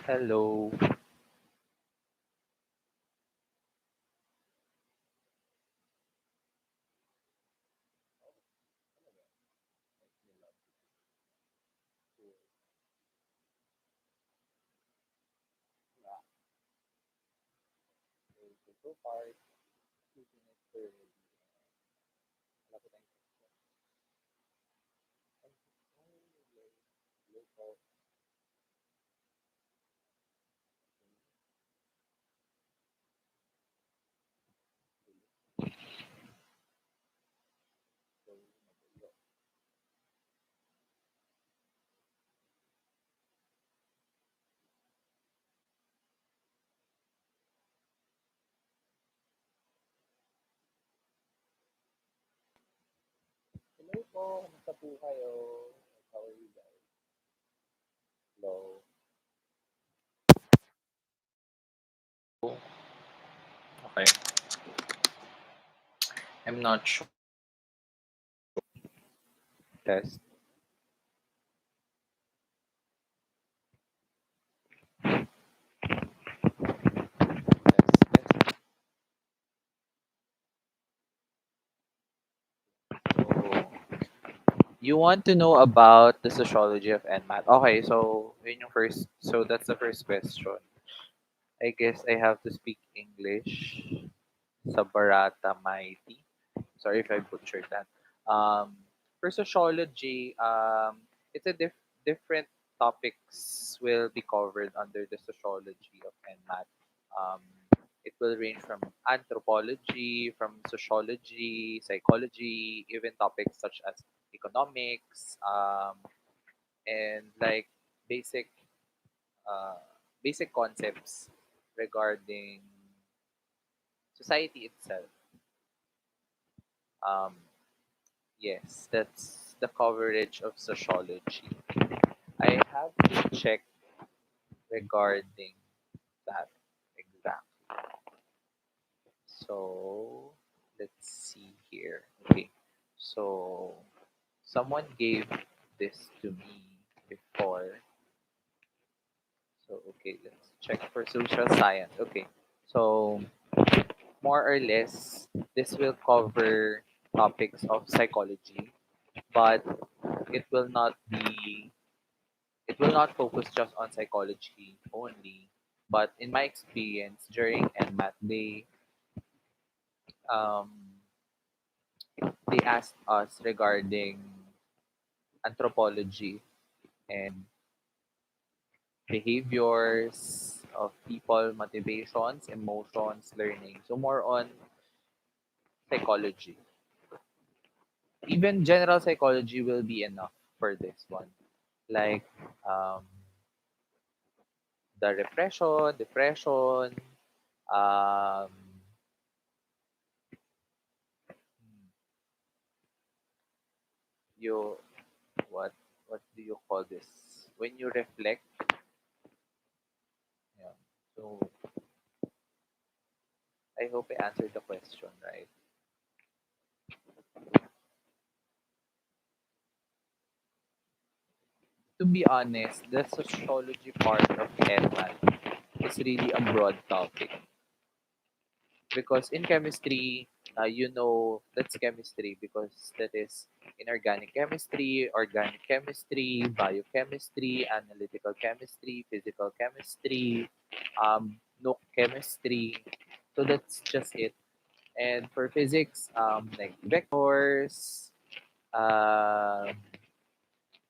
Hello. So far, shooting it thoroughly. Malapit ang local. Hello po, kumusta po kayo? How are you guys? Hello. Okay. I'm not sure. Test. Test. So, you want to know about the sociology of NMAT. Okay, so yun yung first. So that's the first question. I guess I have to speak English. Sa Barata Mighty. Sorry if I butchered that. For sociology, it's a different topics will be covered under the sociology of NMAT. Um, it will range from anthropology, from sociology, psychology, even topics such as economics, and like basic uh, basic concepts regarding society itself. Um, Yes, that's the coverage of sociology. I have to check regarding that exactly. So let's see here. Okay, so someone gave this to me before. So okay, let's check for social science. Okay, so more or less, this will cover topics of psychology, but it will not be it will not focus just on psychology only, but in my experience during NMAT, um, they asked us regarding anthropology and behaviors of people, motivations, emotions, learning. So more on psychology. Even general psychology will be enough for this one. Like the repression, depression, um, you what what do you call this when you reflect, yeah. So I hope I answered the question right. To be honest, the sociology part of NMAT is really a broad topic because in chemistry, that's chemistry because that is inorganic chemistry, organic chemistry, biochemistry, analytical chemistry, physical chemistry, no chemistry. So that's just it. And for physics, like vectors, um,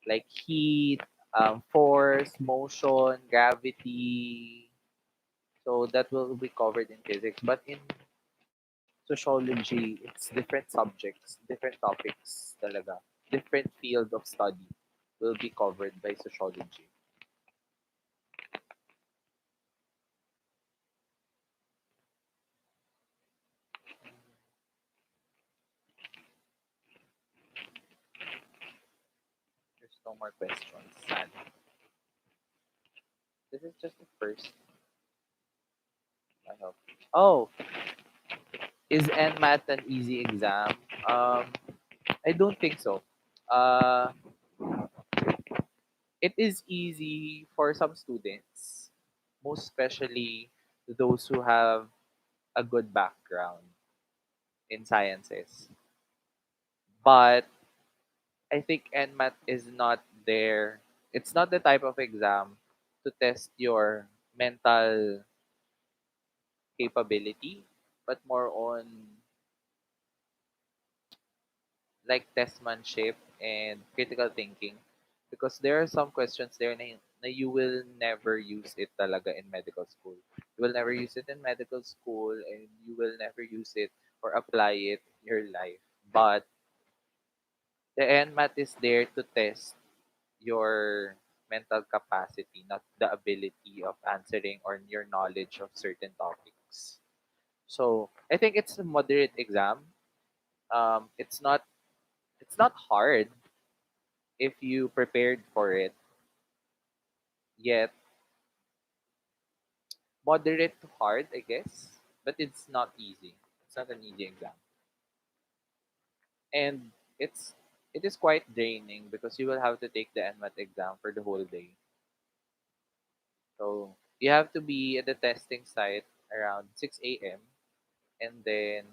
like heat, force, motion, gravity. So that will be covered in physics. But in sociology, it's different subjects, different topics talaga. Different field of study will be covered by sociology. There's no more questions. Sad. This is just the first, I hope. Oh, is NMAT an easy exam? I don't think so. Uh, it is easy for some students. most especially those who have a good background in sciences. But I think NMAT is not there. It's not the type of exam to test your mental capability, but more on like testmanship and critical thinking. Because there are some questions there na you will never use it talaga in medical school. You will never use it in medical school and you will never use it or apply it in your life. But the NMAT is there to test your mental capacity, not the ability of answering or your knowledge of certain topics. So I think it's a moderate exam. It's not hard if you prepared for it. Yet moderate to hard, I guess, but it's not easy. It's not an easy exam, and it is quite draining because you will have to take the NMAT exam for the whole day. So you have to be at the testing site around 6 a.m. and then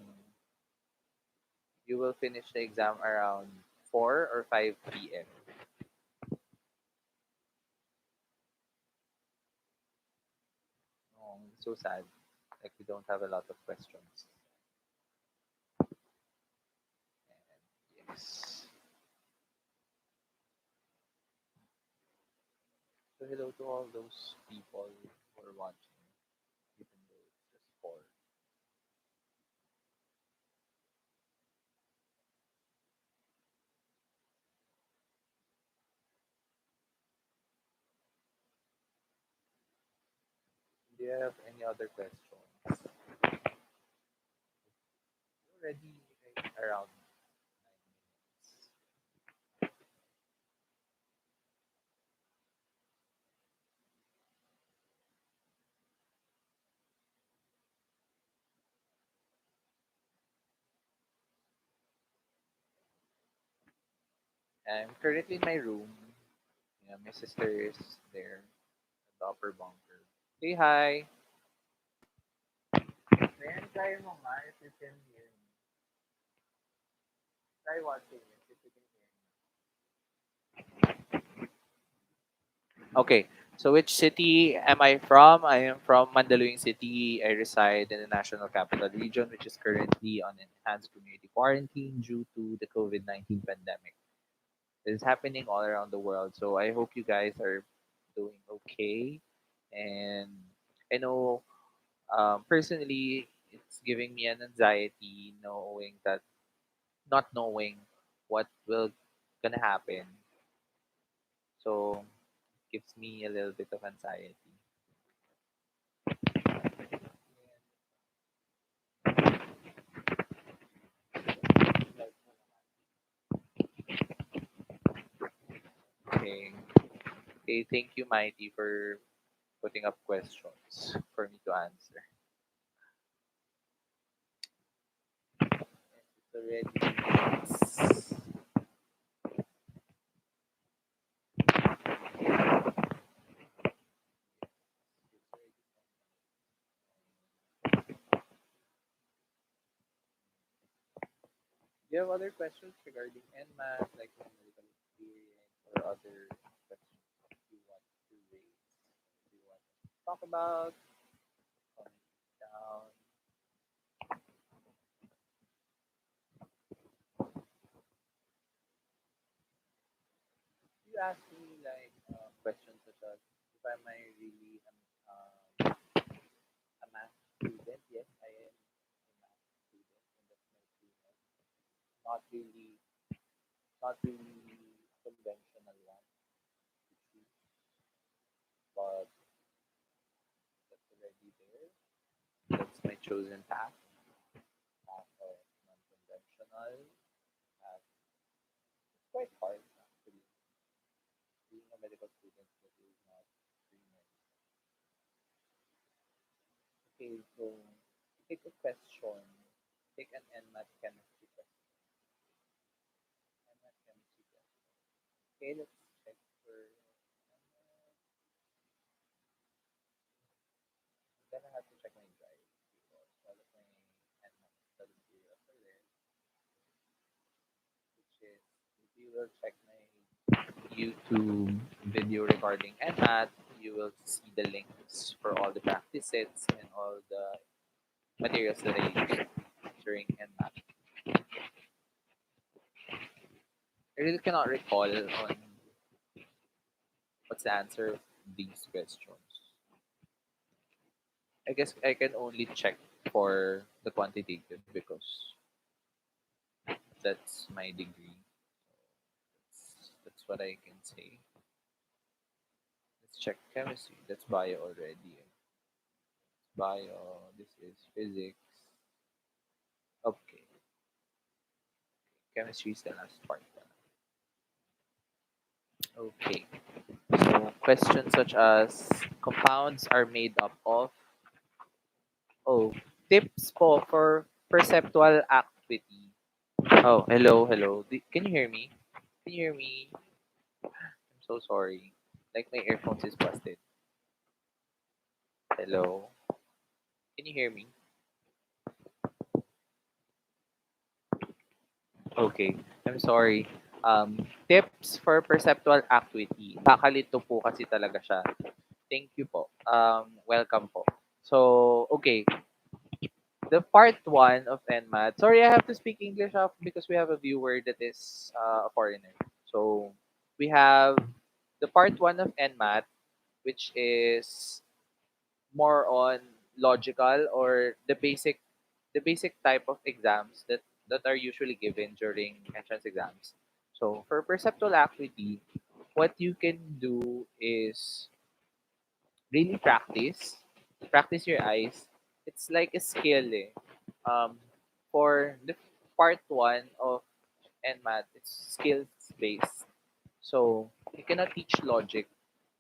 you will finish the exam around 4 or 5 p.m. Oh, so sad. Like we don't have a lot of questions. And yes. So hello to all those people who are watching, even though it's just four. Do you have any other questions? Already like around 9 minutes. I'm currently in my room. Yeah, my sister is there at the upper bunker. Say hi. Then try mo nga if you can hear me. Try watching it if you can hear me. Okay. So which city am I from? I am from Mandaluyong City. I reside in the National Capital Region, which is currently on enhanced community quarantine due to the COVID-19 pandemic. It's happening all around the world. So I hope you guys are doing okay. And I know personally, it's giving me an anxiety knowing that not knowing what will gonna happen. So it gives me a little bit of anxiety. Okay. Okay, thank you, Mighty, for putting up questions for me to answer. It's already do you have other questions regarding NMAT, like medical experience or other questions you want to raise? Do you want to talk about? Comment down. You ask me like questions such as if am I really a math student? Yes, I am a math student, and that's my student. Not really, not really conventional one to choose, but that's already there. That's my chosen path. Path of non-conventional. Path. It's quite hard actually being a medical student that is not premium. Okay, so take a question. Take an NMAT chemistry question. NMAT chemistry question. Okay, let's check for you will check my YouTube video regarding NMAT, you will see the links for all the practice sets and all the materials that I use during NMAT. I really cannot recall on what's the answer of these questions. I guess I can only check for the quantitative because that's my degree. That's what I can say. Let's check chemistry. That's bio already. Bio. This is physics. Okay. Chemistry is the last part. Okay. So questions such as compounds are made up of. Oh, tips po for perceptual acuity. Oh, hello, hello. Can you hear me? Can you hear me? I'm so sorry. Like my earphones is busted. Hello. Can you hear me? Okay. I'm sorry. Tips for perceptual acuity. Kakalito po kasi talaga siya. Thank you po. Welcome po. So, okay. The part one of NMAT. Sorry, I have to speak English because we have a viewer that is a foreigner. So, we have the part one of NMAT, which is more on logical or the basic type of exams that are usually given during entrance exams. So for perceptual acuity, what you can do is really practice your eyes. It's like a skill. Eh. For the part one of NMAT, it's skills based. So you cannot teach logic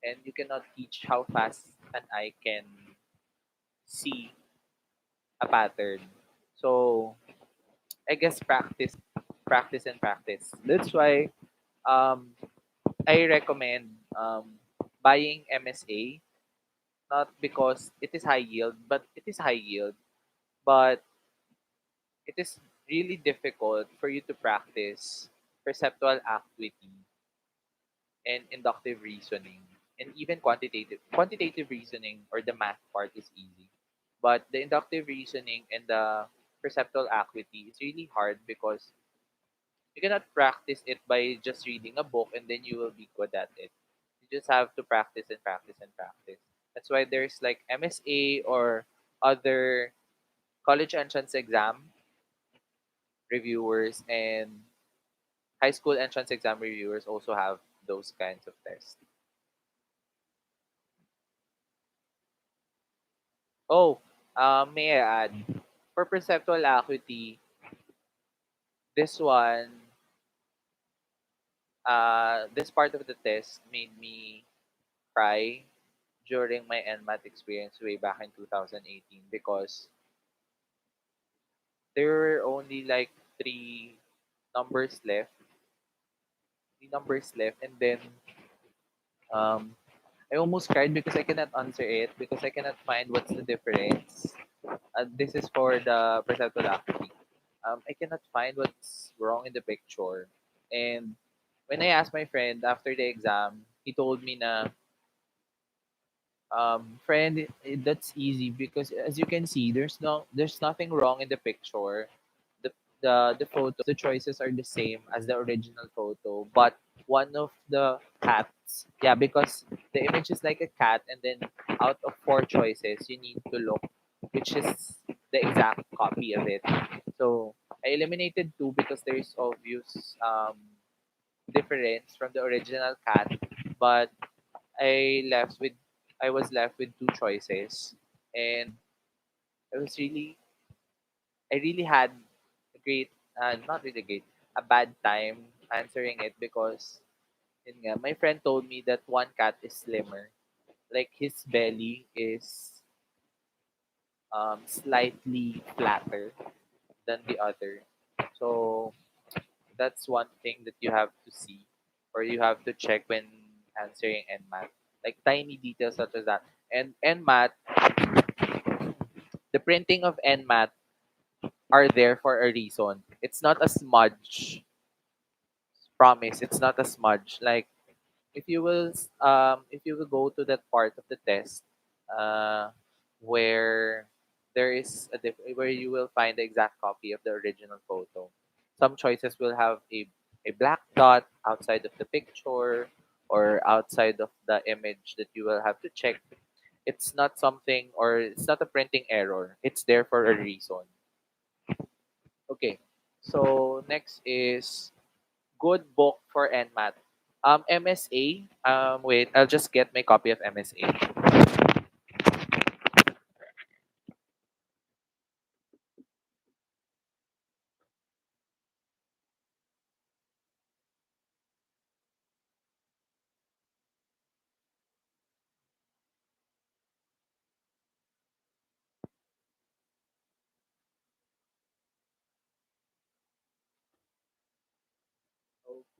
and you cannot teach how fast an eye can see a pattern. So I guess practice, and practice. That's why um, I recommend buying MSA, not because it is high yield, but it is high yield, but it is really difficult for you to practice perceptual acuity and inductive reasoning and even quantitative reasoning or the math part is easy, but the inductive reasoning and the perceptual acuity is really hard because you cannot practice it by just reading a book and then you will be good at it. You just have to practice and practice and practice. That's why there's like MSA or other college entrance exam reviewers and high school entrance exam reviewers also have those kinds of tests. Oh, may I add, for perceptual acuity, this one, this part of the test made me cry during my NMAT experience way back in 2018 because there were only like three numbers left, and then um, I almost cried because I cannot answer it because I cannot find what's the difference. This is for the perceptual acuity. I cannot find what's wrong in the picture. And when I asked my friend after the exam, he told me na, friend, that's easy because as you can see, there's nothing wrong in the picture. The the photo, the choices are the same as the original photo, but one of the cats, yeah, because the image is like a cat, and then out of four choices, you need to look which is the exact copy of it. So I eliminated two because there is obvious difference from the original cat, but I left with I was left with two choices, and I was really I really had a great not really great a bad time answering it because yun nga, my friend told me that one cat is slimmer, like his belly is slightly flatter than the other. So that's one thing that you have to see or you have to check when answering NMAT, like tiny details such as that. And NMAT, the printing of NMAT are there for a reason. It's not a smudge. Promise, it's not a smudge. Like if you will go to that part of the test, uh, where where you will find the exact copy of the original photo. Some choices will have a black dot outside of the picture or outside of the image that you will have to check. It's not something, or it's not a printing error. It's there for a reason. Okay. So next is good book for NMAT. MSA. Wait, I'll just get my copy of MSA.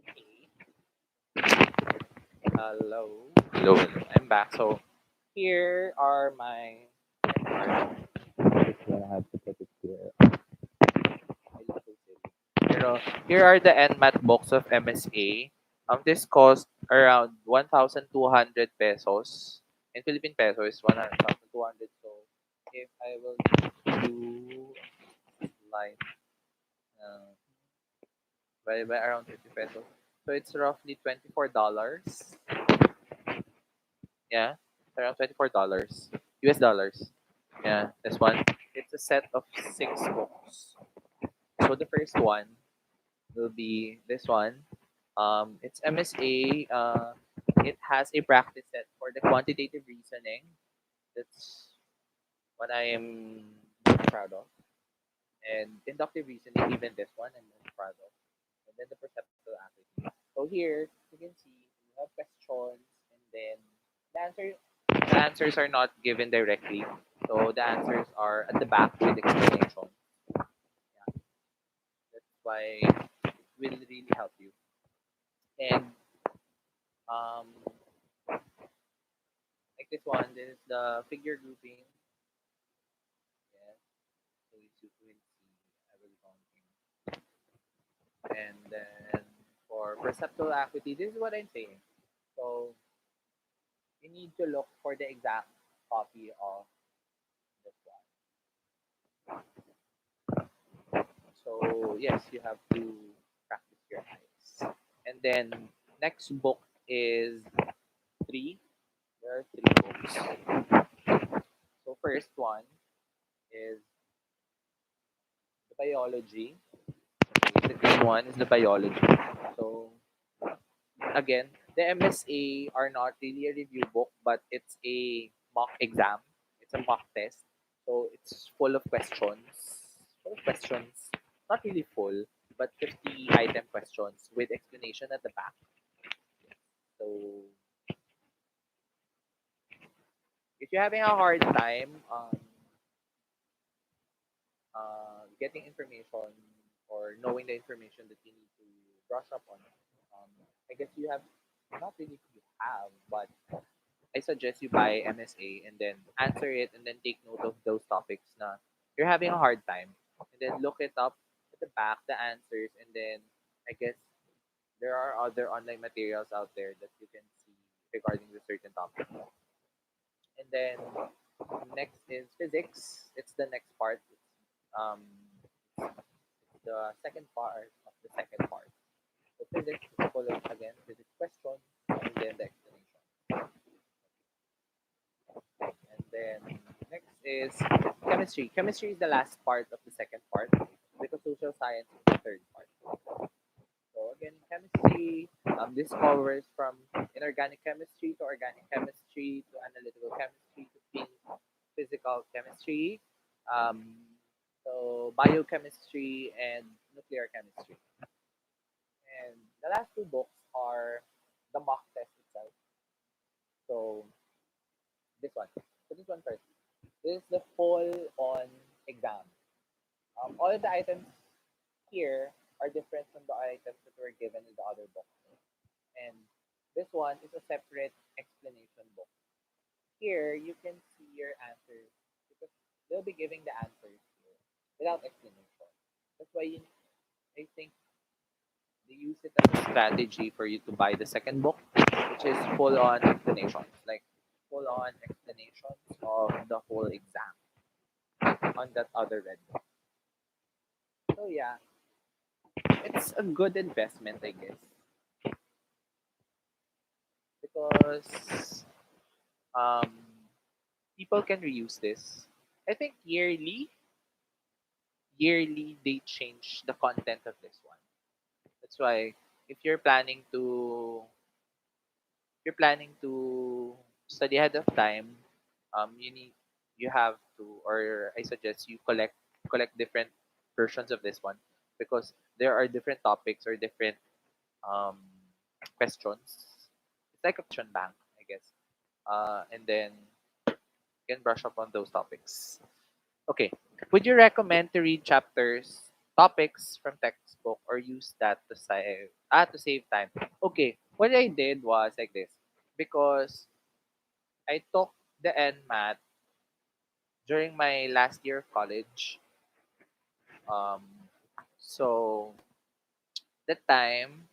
Okay. Hello. Hello. Hello. I'm back. So here are my. I have to put it here. I look so silly. Here are the NMAT books of MSA. This cost around 1,200 pesos. In Philippine peso is 1,200. So if I will do like uh, by around 50 pesos, so it's roughly $24. Yeah, around $24 US dollars. Yeah, this one. It's a set of 6 books. So the first one will be this one. It's MSA. It has a practice set for the quantitative reasoning. That's what I am proud of. And inductive reasoning, even this one, I'm most proud of. And then the perceptual accuracy. So here, you can see you have questions, and then the answer, the answers are not given directly. So the answers are at the back with explanation. Yeah, that's why it will really help you. And um, like this one, this is the figure grouping. Yes, so it's you will see every counting. And then for perceptual acuity, this is what I'm saying. So you need to look for the exact copy of this one. So yes, you have to practice your eyes. And then next book is three. There are 3 books. So first one is the biology. Okay, the green one is the biology. So again, the MSA are not really a review book, but it's a mock exam. It's a mock test. So it's full of questions. Full of questions. Not really full, but 50 item questions with explanation at the back. So if you're having a hard time getting information or knowing the information that you need to brush up on, I guess you have, not really you have, but I suggest you buy MSA and then answer it and then take note of those topics na you're having a hard time. And then look it up at the back, the answers, and then I guess there are other online materials out there that you can see regarding the certain topic. And then next is physics. It's the next part. Um, the second part of the second part. So physics is full of, again, physics questions and then the explanation. And then next is chemistry. Chemistry is the last part of the second part because social science is the third part. So again, chemistry, this covers from inorganic chemistry to organic chemistry to analytical chemistry to physical chemistry, um, so biochemistry and nuclear chemistry. And the last 2 books are the mock test itself. So this one. So this one first. This is the full on exam. All of the items here are different from the items that were given in the other book. And this one is a separate explanation book. Here, you can see your answers because they'll be giving the answers here without explanation. That's why I think they use it as a strategy for you to buy the second book, which is full on explanations, like full on explanations of the whole exam on that other red book. So yeah, it's a good investment, I guess, because um, people can reuse this. I think yearly they change the content of this one. That's why if you're planning to study ahead of time, you need you have to, or I suggest you collect different versions of this one because there are different topics or different um, questions. It's like a question bank, I guess. And then you can brush up on those topics. Okay. Would you recommend to read chapters, topics from textbook, or use that to save time? Okay. What I did was like this because I took the NMAT during my last year of college. Um, so that time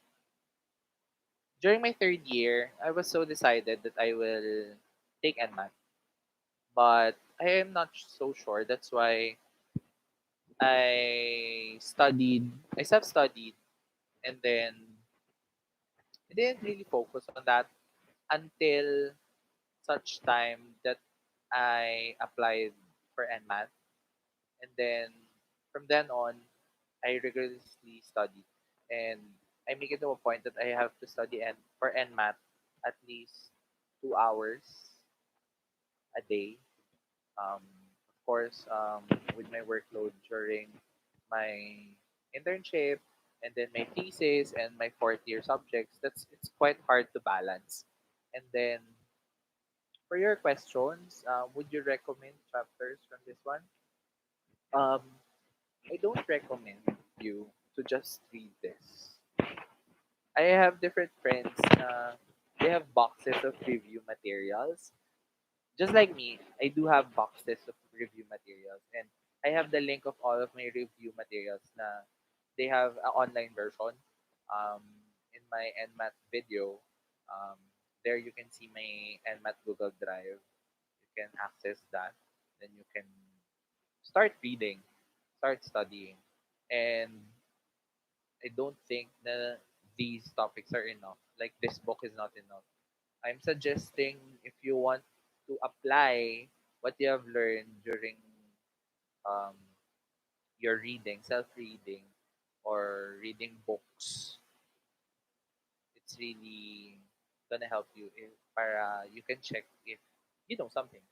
during my third year, I was so decided that I will take NMAT, but I am not so sure. That's why I self-studied, and then I didn't really focus on that until such time that I applied for NMAT. And then from then on, I rigorously studied. And I make it to a point that I have to study for NMAT at least 2 hours a day. Of course, with my workload during my internship and then my thesis and my fourth year subjects, it's quite hard to balance. And then for your questions, would you recommend chapters from this one? Um, I don't recommend you to just read this. I have different friends na they have boxes of review materials. Just like me, I do have boxes of review materials, and I have the link of all of my review materials na they have an online version. Um, in my NMAT video, um, there you can see my NMAT Google Drive. You can access that. Then you can start reading, start studying. And I don't think that these topics are enough. Like this book is not enough. I'm suggesting if you want to apply what you have learned during um, your reading, self-reading, or reading books, it's really gonna help you para you can check if you know something.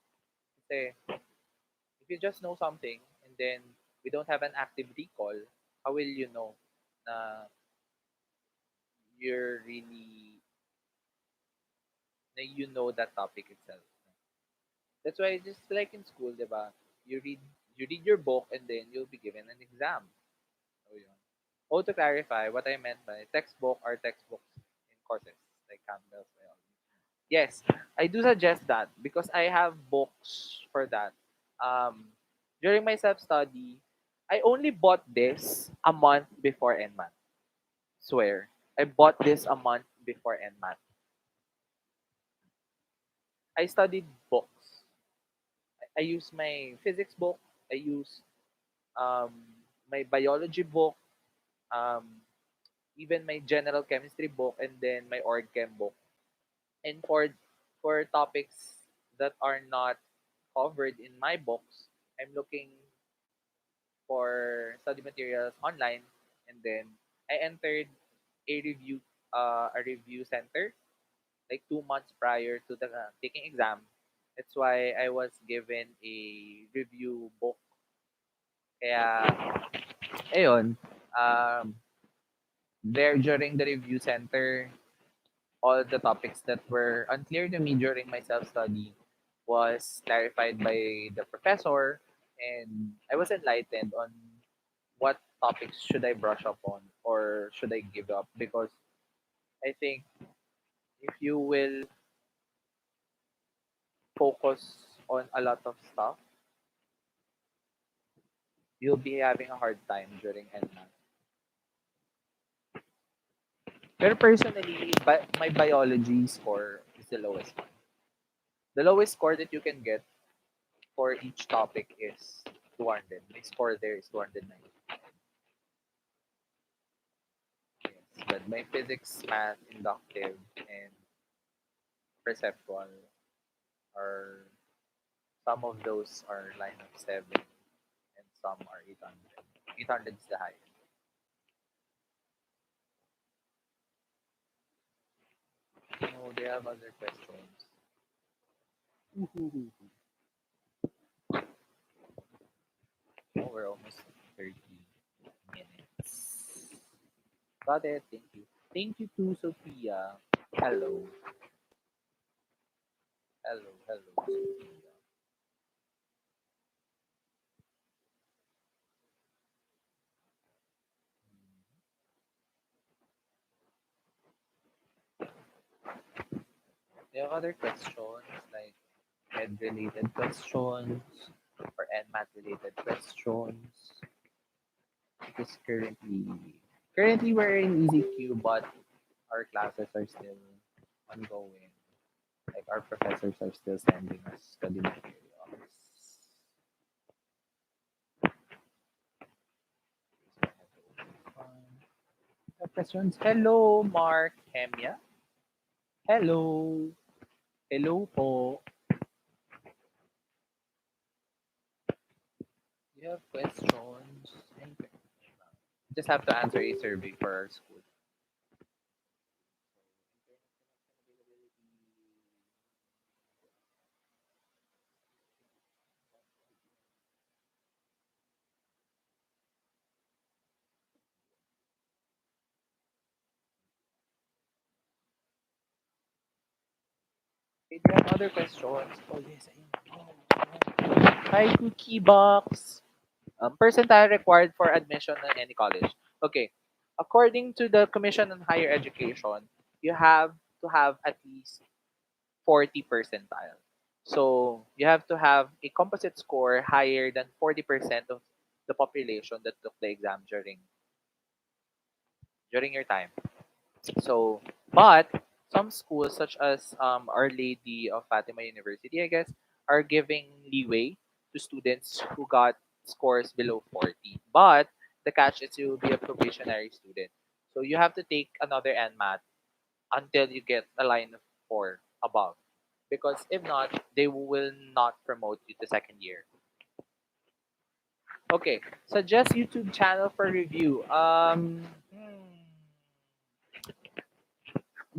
Kasi if you just know something and then we don't have an active recall, how will you know na you're really na you know that topic itself? That's why just like in school, 'di ba? You read your book and then you'll be given an exam. So yun. Oh, to clarify, what I meant by textbook are textbooks in courses like Campbell's biology. Yes, I do suggest that because I have books for that. Um, during my self-study, I only bought this a month before NMAT. Swear. I bought this a month before NMAT. I studied books. I use my physics book. I use um, my biology book, um, even my general chemistry book, and then my org chem book. And for topics that are not covered in my books, I'm looking for study materials online, and then I entered a review center like 2 months prior to the taking exam. That's why I was given a review book. Kaya, ayun, there during the review center, all the topics that were unclear to me during my self-study was clarified by the professor, and I was enlightened on what topics should I brush up on or should I give up, because I think if you will focus on a lot of stuff, you'll be having a hard time during NMAT. Pero personally, my biology score is the lowest one. The lowest score that you can get for each topic is 200. My score there is 290. Yes, but my physics, math, inductive, and perceptual are some of those are line of 7 and some are 800. 800 is the highest. Oh, they have other questions. Ooh. Oh, we're almost 30 minutes. Got it. Thank you. Thank you to Sophia. Hello. Hello. Hello, Sophia. Do you have other questions like head related questions or NMAT related questions? Because currently we're in EasyQ, but our classes are still ongoing. Like our professors are still sending us study materials. So I have to have questions. Hello, Mark Hemia. Hello. Hello po. You have questions? Any questions? Just have to answer a survey for our school. Okay, do you have other questions? Oh, yes. Hi, Cookie Box. Percentile required for admission in any college. Okay. According to the Commission on Higher Education, you have to have at least 40 percentile. So you have to have a composite score higher than 40% of the population that took the exam during your time. So, but some schools such as Our Lady of Fatima University, I guess, are giving leeway to students who got scores below 40. But the catch is you will be a probationary student. So you have to take another NMAT until you get a line of 4 above. Because if not, they will not promote you to second year. Okay, suggest YouTube channel for review.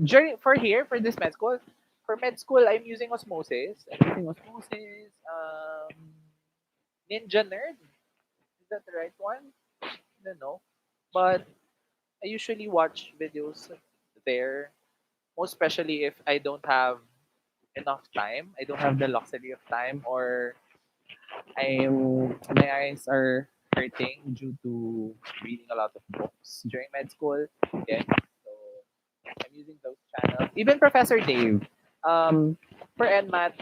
During for here for this med school I'm using Osmosis. Ninja Nerd. Is that the right one? I don't know. But I usually watch videos there, most especially if I don't have enough time. I don't have the luxury of time, or my eyes are hurting due to reading a lot of books during med school. Yeah. So I'm using those channels. Even Professor Dave. For NMAT,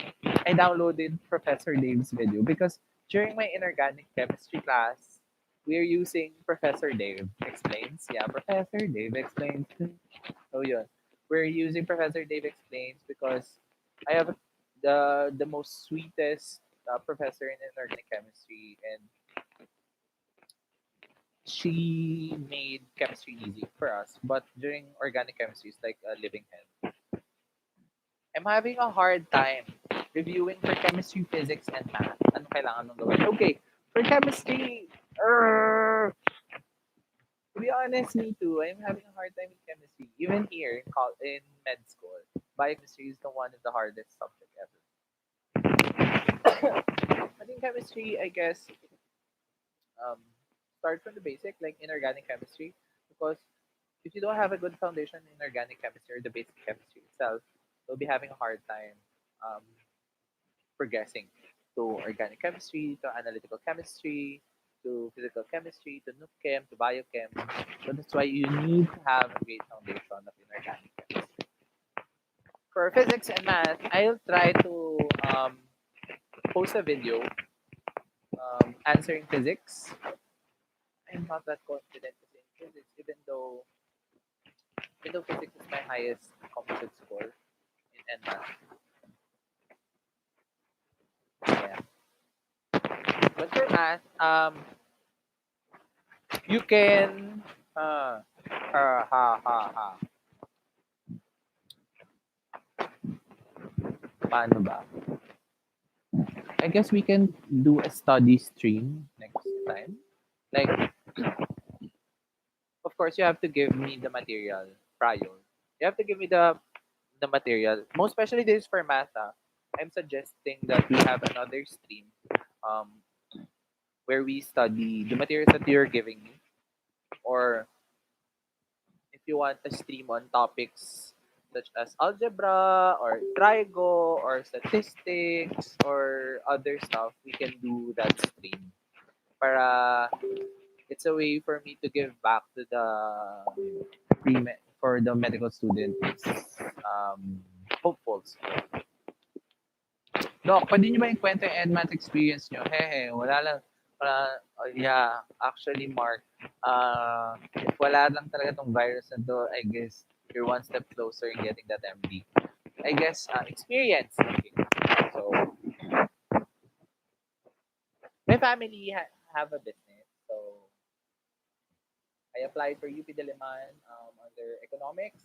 I downloaded Professor Dave's video because during my inorganic chemistry class, we're using Professor Dave Explains. Yeah, Professor Dave Explains. So yun. We're using Professor Dave Explains because I have the most sweetest professor in inorganic chemistry, and she made chemistry easy for us. But during organic chemistry, it's like a living hell. I'm having a hard time reviewing for chemistry, physics, and math. Ano kailangan mong gawin? Okay, for chemistry, to be honest, me too. I'm having a hard time in chemistry. Even here in med school, biochemistry is the one of the hardest subject ever. But in chemistry, I guess, um, start from the basic, like inorganic chemistry, because if you don't have a good foundation in organic chemistry or the basic chemistry itself, you'll be having a hard time um, progressing to organic chemistry, to analytical chemistry, to physical chemistry, to nuchem, to biochem. So that's why you need to have a great foundation of inorganic chemistry. For physics and math, I'll try to post a video answering physics. I'm not that confident in physics, even though Even though physics is my highest composite score in NMAT. Yeah. But for math, you can ha. Paano ba? I guess we can do a study stream next time. Like, of course, you have to give me the material prior. You have to give me the material. Most especially this is for math. I'm suggesting that we have another stream um, where we study the materials that you're giving me. Or if you want a stream on topics such as algebra or trigo or statistics or other stuff, we can do that stream. Para it's a way for me to give back to the for the medical students hopefuls. Doc, pwede nyo ba ikwento yung NMAT experience nyo? Hehe, wala lang. Yeah, actually, Mark, if wala lang talaga tong virus na to, I guess you're one step closer in getting that MD. I guess, experience. Okay. So, my family have a business. So, I applied for UP Diliman under economics.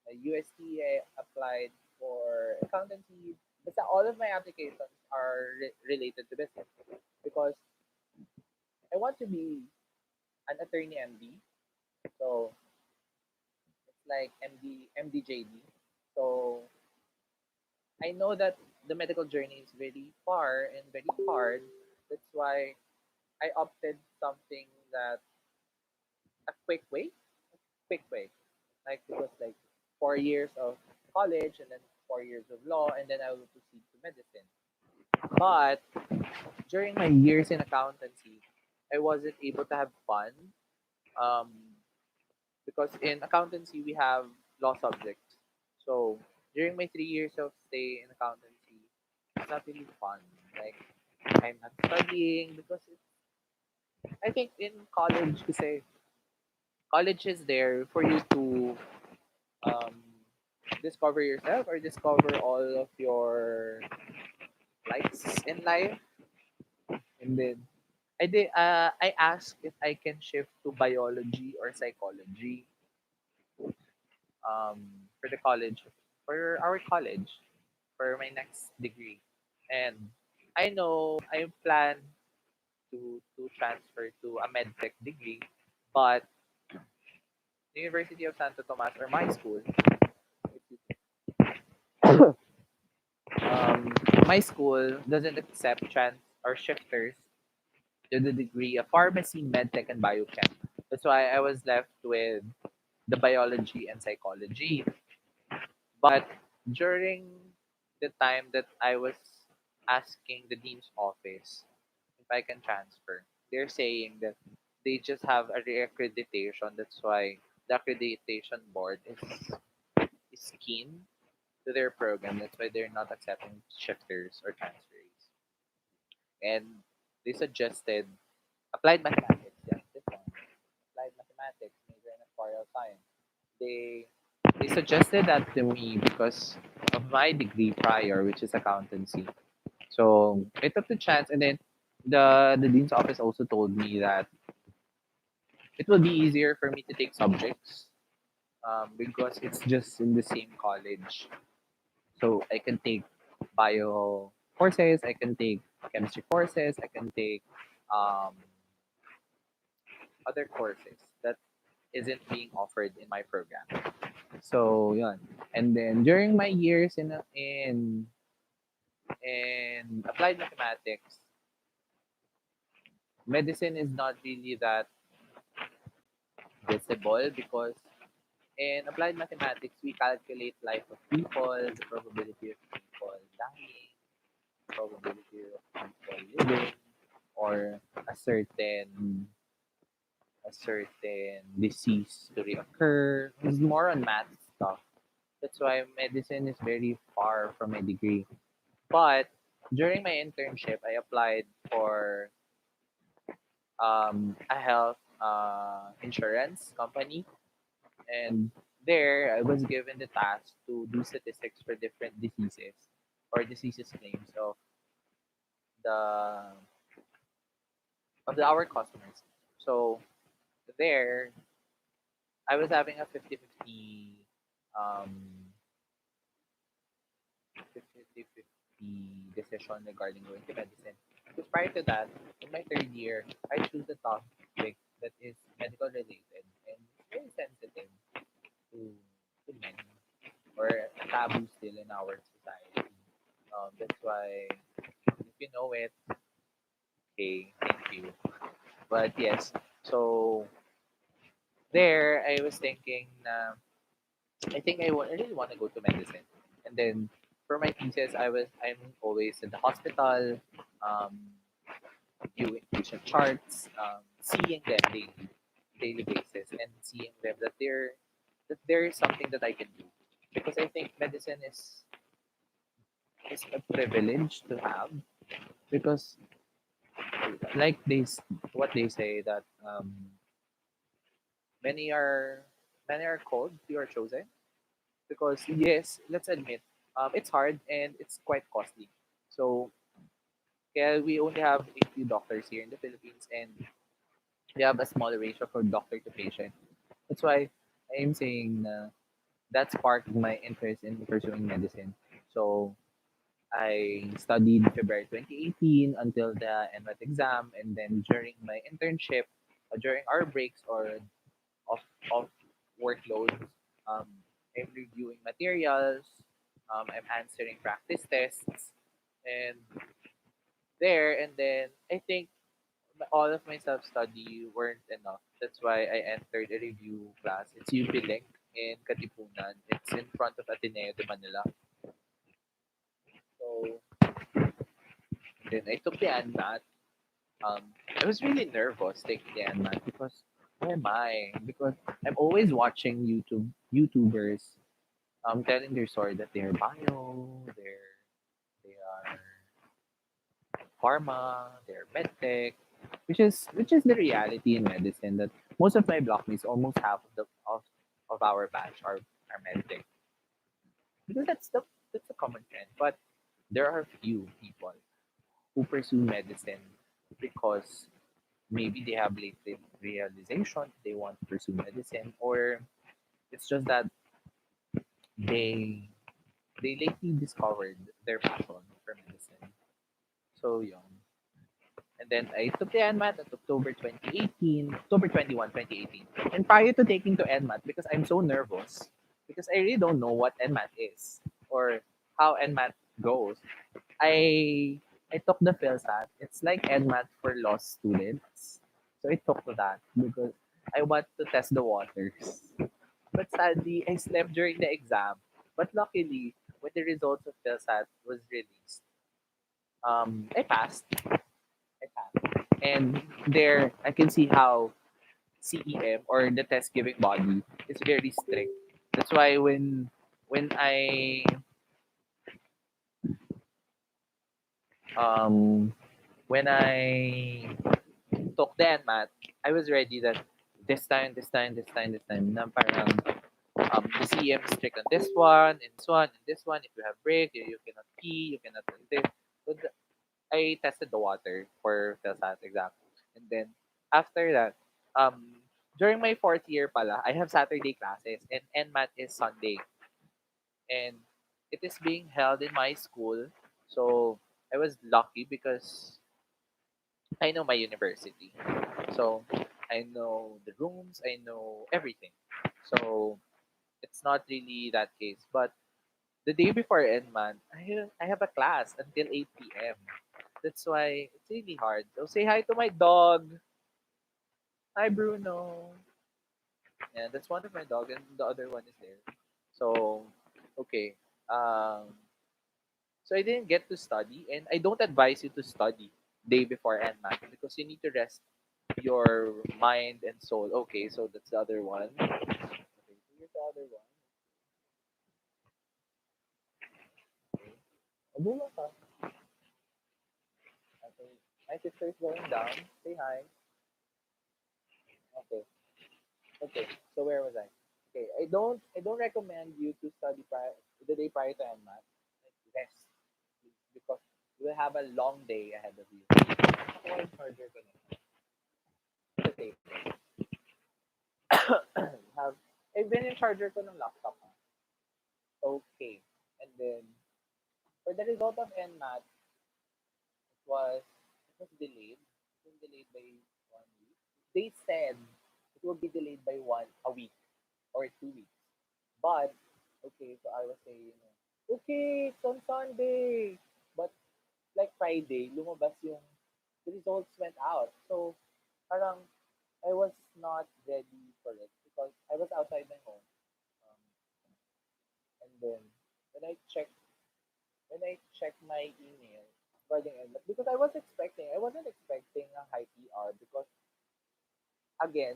UST, I applied for accountancy. Basta all of my applications are related to business because I want to be an attorney MD. So it's like MDJD. So I know that the medical journey is very far and very hard. That's why I opted something that a quick way. Like it was like 4 years of college and then 4 years of law and then I will proceed to medicine. But during my years in accountancy, I wasn't able to have fun um, because in accountancy we have law subjects. So during my 3 years of stay in accountancy, it's not really fun. Like I'm not studying because I think in college, kasi college is there for you to um, discover yourself or discover all of your likes in life. And then I asked if I can shift to biology or psychology um, for the college for our college for my next degree. And I know I plan to transfer to a medtech degree, but the University of Santo Tomas or my school, um, my school doesn't accept trans or shifters to the degree of pharmacy, medtech, and biochem. That's why I was left with the biology and psychology. But during the time that I was asking the dean's office if I can transfer, they're saying that they just have a reaccreditation. That's why the accreditation board is keen to their program. That's why they're not accepting shifters or transferees. And they suggested applied mathematics. Yeah, this one. Applied mathematics, major in actuarial science. They they suggested that to me because of my degree prior, which is accountancy. So I took the chance, and then the dean's office also told me that it will be easier for me to take subjects because it's just in the same college. So I can take bio courses, I can take chemistry courses, I can take um, other courses that isn't being offered in my program. So yun. And then during my years in applied mathematics, medicine is not really that visible because in applied mathematics we calculate life of people, the probability of people dying, probability of people living, or a certain disease to reoccur. It's more on math stuff. That's why medicine is very far from my degree. But during my internship, I applied for a health insurance company, And there, I was given the task to do statistics for different diseases or diseases claims the our customers. So there, I was having a 50-50 um 50-50 decision regarding going to medicine. Because prior to that, in my third year, I chose a topic that is medical related and very sensitive to many or a taboo still in our society. That's why if you know it, okay, thank you. But yes, so there I was thinking I think I really want to go to medicine. And then for my thesis, I'm always in the hospital, um, viewing patient charts, seeing them daily basis, and seeing them that there is something that I can do. Because I think medicine is a privilege to have. Because like what they say that many are many are called, few are chosen. Because yes, let's admit, it's hard and it's quite costly. So yeah, we only have a few doctors here in the Philippines, and we have a small ratio for doctor to patient. That's why I'm saying that sparked my interest in pursuing medicine. So I studied February 2018 until the NMAT exam, and then during my internship, during our breaks or off off workloads, um, I'm reviewing materials, I'm answering practice tests, and and then I think all of my self study weren't enough. That's why I entered a review class. It's UP Link in Katipunan. It's in front of Ateneo de Manila. So then I took the NMAT. I was really nervous taking the NMAT because who am I? Because I'm always watching YouTubers telling their story that they're they are pharma, they're medtech, which is the reality in medicine that most of my blockmates, almost half of our batch are medtech. Because that's a common trend. But there are few people who pursue medicine because maybe they have late realization they want to pursue medicine, or it's just that they they lately discovered their passion for medicine. So young. And then I took the NMAT at October 2018, October 21, 2018. And prior to taking to NMAT, because I'm so nervous, because I really don't know what NMAT is or how NMAT goes, I I took the PhilSat. It's like NMAT for law students. So I took that because I want to test the waters. But sadly, I slept during the exam. But luckily, when the results of PhilSat was released, I passed. I passed. And there, I can see how CEM or the test giving body is very strict. That's why when I um when I took the NMAT, I was ready that this time, na parang the CM is strict on this one. If you have break, you cannot pee, you cannot do this. So I tested the water for PhilSat exam. And then after that, during my fourth year pala, I have Saturday classes and NMAT is Sunday. And it is being held in my school. So I was lucky because I know my university. So I know the rooms, I know everything. So it's not really that case. But the day before NMAT, I have a class until 8 p.m. That's why it's really hard. So say hi to my dog. Hi, Bruno. Yeah, that's one of my dog, and the other one is there. So, okay. So I didn't get to study, and I don't advise you to study day before NMAT because you need to rest your mind and soul. Okay, so that's the other one. Okay, so here's the other one. Okay. Abuela ka. Okay. My sister is going down. Say hi. Okay. Okay. So where was I? Okay, I don't recommend you to study the day prior to NMAT. Like rest, please, because you will have a long day ahead of you. Ako yung charger ko na. Sa table. have Even yung charger ko ng laptop. Okay. And then for the result of NMAT, it was delayed. It was delayed by 1 week. They said it will be delayed by a week or 2 weeks. But okay, so I was saying, okay, it's on Sunday. But like Friday, lumabas yung the results went out. So parang I was not ready for it because I was outside my home. Um, and then when I checked when I checked my email regarding NMAT, because I wasn't expecting a high PR because again,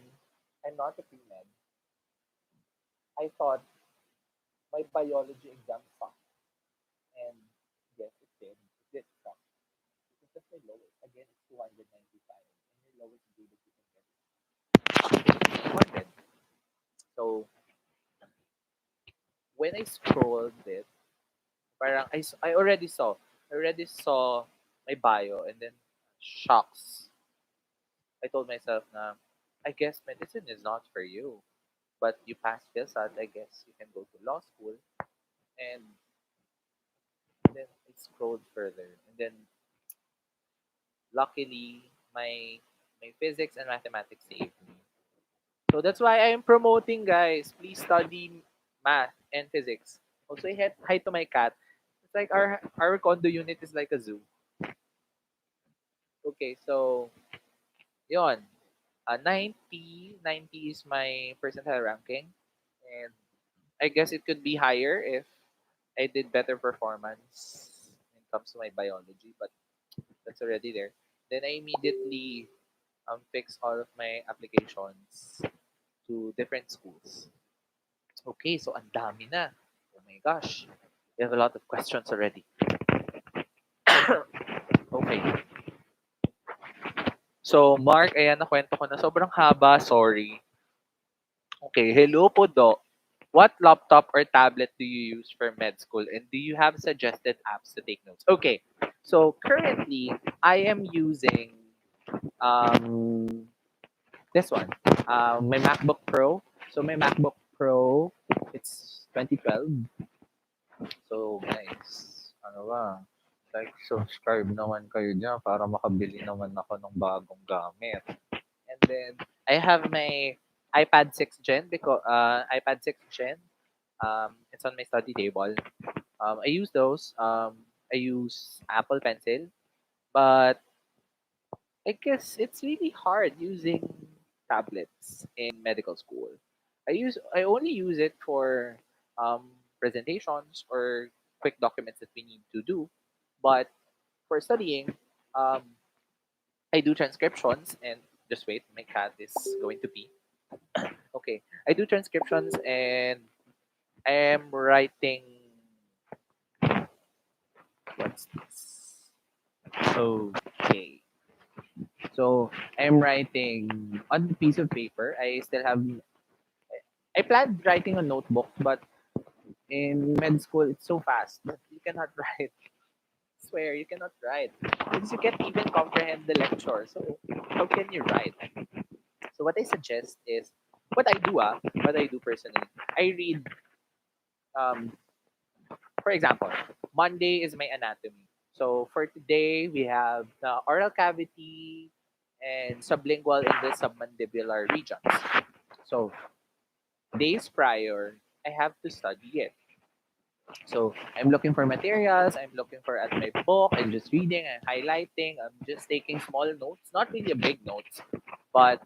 I'm not a pre-med. I thought my biology exam sucked, and yes, it did. It did suck. Because that's my lowest. Again, it's 295, and your lowest grade that you can get is 200. So when I scrolled it, parang I already saw my bio, and then shocks. I told myself na, I guess medicine is not for you. But you passed PhilSat, I guess you can go to law school. And then I scrolled further. And then luckily, my physics and mathematics saved me. So that's why I am promoting, guys. Please study math and physics. Also, hi to my cat. It's like our condo unit is like a zoo. Okay, so yon. 90 is my percentile ranking. And I guess it could be higher if I did better performance when it comes to my biology, but that's already there. Then I immediately fix all of my applications to different schools. Okay, so ang dami na. Oh my gosh. We have a lot of questions already. Okay. So, Mark, ayan, nakwento ko na. Sobrang haba, sorry. Okay, hello po, Do. What laptop or tablet do you use for med school, and do you have suggested apps to take notes? Okay, so currently, I am using um, this one, my MacBook Pro. So, my MacBook Pro, it's 2012. So, guys, ano ba? Like, subscribe naman kayo dyan para makabili naman ako ng bagong gamit. And then, I have my iPad 6 Gen because iPad 6 Gen. It's on my study table. I use those. I use Apple Pencil, but I guess it's really hard using tablets in medical school. I only use it for presentations or quick documents that we need to do. But for studying, um, I do transcriptions and just wait, my cat is going to pee. Okay, I do transcriptions and I am writing. What's this? Okay. So I'm writing on a piece of paper. I planned writing on notebooks, but in med school it's so fast that you cannot write. I swear you cannot write because you can't even comprehend the lecture. So how can you write? So what I suggest is what I do personally. I read um for example, Monday is my anatomy. So for today we have the oral cavity and sublingual and the submandibular regions. So days prior, I have to study it. So I'm looking for materials, I'm looking for at my book, I'm just reading, I'm highlighting, I'm just taking small notes, not really a big notes, but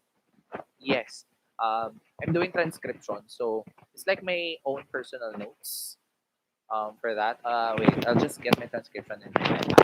yes, I'm doing transcription. So it's like my own personal notes for that. Wait, I'll just get my transcription in my iPad.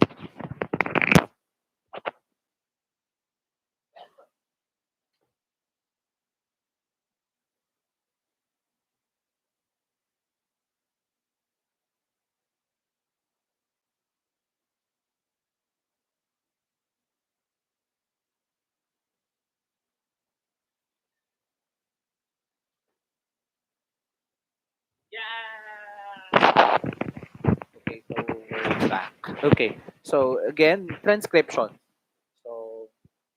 Okay, so we're back. Okay, so again, transcription. So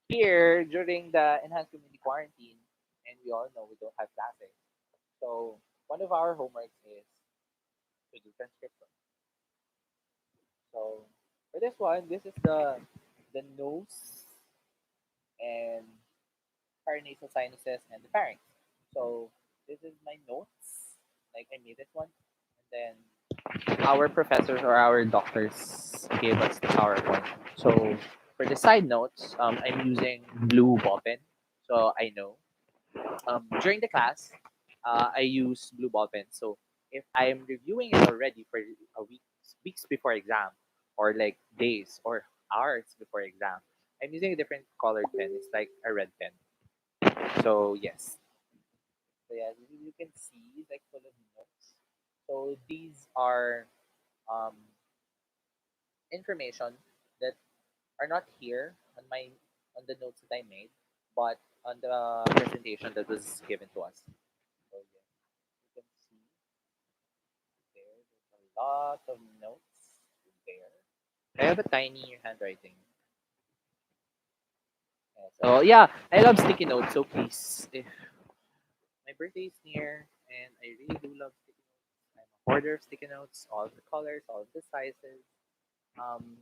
here during the enhanced community quarantine, and we all know we don't have classes. So one of our homeworks is to do transcription. So for this one, this is the nose and paranasal sinuses and the pharynx. So this is my notes. Like I made this one, and then our professors or our doctors gave us the PowerPoint. So for the side notes, I'm using blue ball pen. So I know during the class, I use blue ball pen. So if I'm reviewing it already for a week, weeks before exam, or like days or hours before exam, I'm using a different colored pen. It's like a red pen. So yes, so yeah, you can see it's like full of notes. So these are um, information that are not here on the notes that I made, but on the presentation that was given to us. So yeah, you can see there's a lot of notes there. I have a tiny handwriting. Yes. Oh yeah, I love sticky notes. So please, if my birthday is near and I really do love sticky notes, I'm a hoarder of sticky notes, all the colors, all the sizes. Um,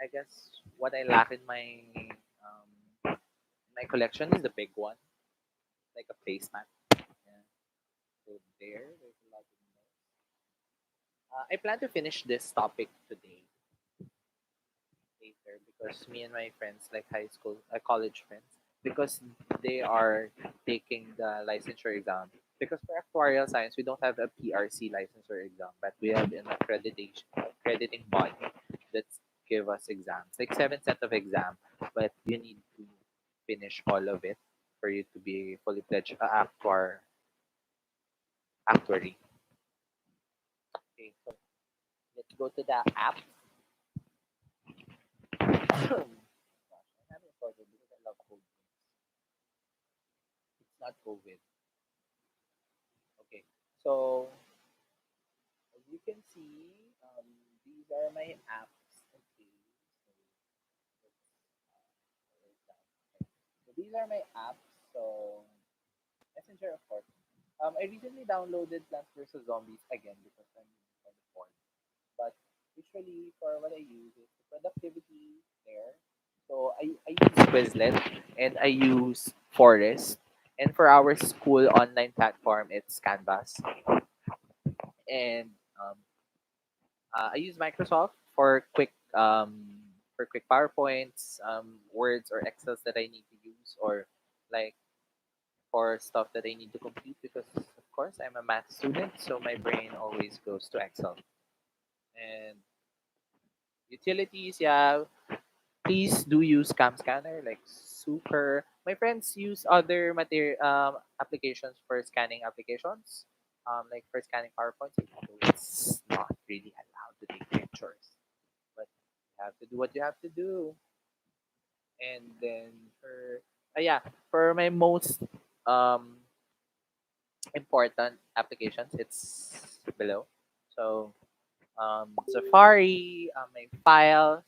I guess what I lack in my collection is the big one, like a placemat. Yeah. So there's a lot of notes. I plan to finish this topic today, later, because me and my friends, like high school, college friends, because they are taking the licensure exam. Because for actuarial science, we don't have a PRC licensure exam, but we have an accrediting body that give us exams, like 7 set of exam, but you need to finish all of it for you to be fully fledged actuary. Okay, so let's go to the app. Gosh, I'm having a problem because I love cold drinks. It's not COVID. Okay, so as you can see, these are my apps. Okay, so let's write down. Okay. So these are my apps. So Messenger, of course. I recently downloaded Plants vs Zombies again because I'm kind of bored. But usually for what I use is the productivity there. So I use Quizlet and I use Forest. And for our school online platform, it's Canvas. And I use Microsoft for quick PowerPoints, Words or Excels that I need to use, or like for stuff that I need to complete, because of course I'm a math student, so my brain always goes to Excel. And utilities, yeah, please do use Cam Scanner, like super. My friends use other material applications for scanning applications, like for scanning PowerPoint. So it's not really allowed to take pictures, but you have to do what you have to do. And then yeah, for my most um important applications, it's below. So Safari, my files.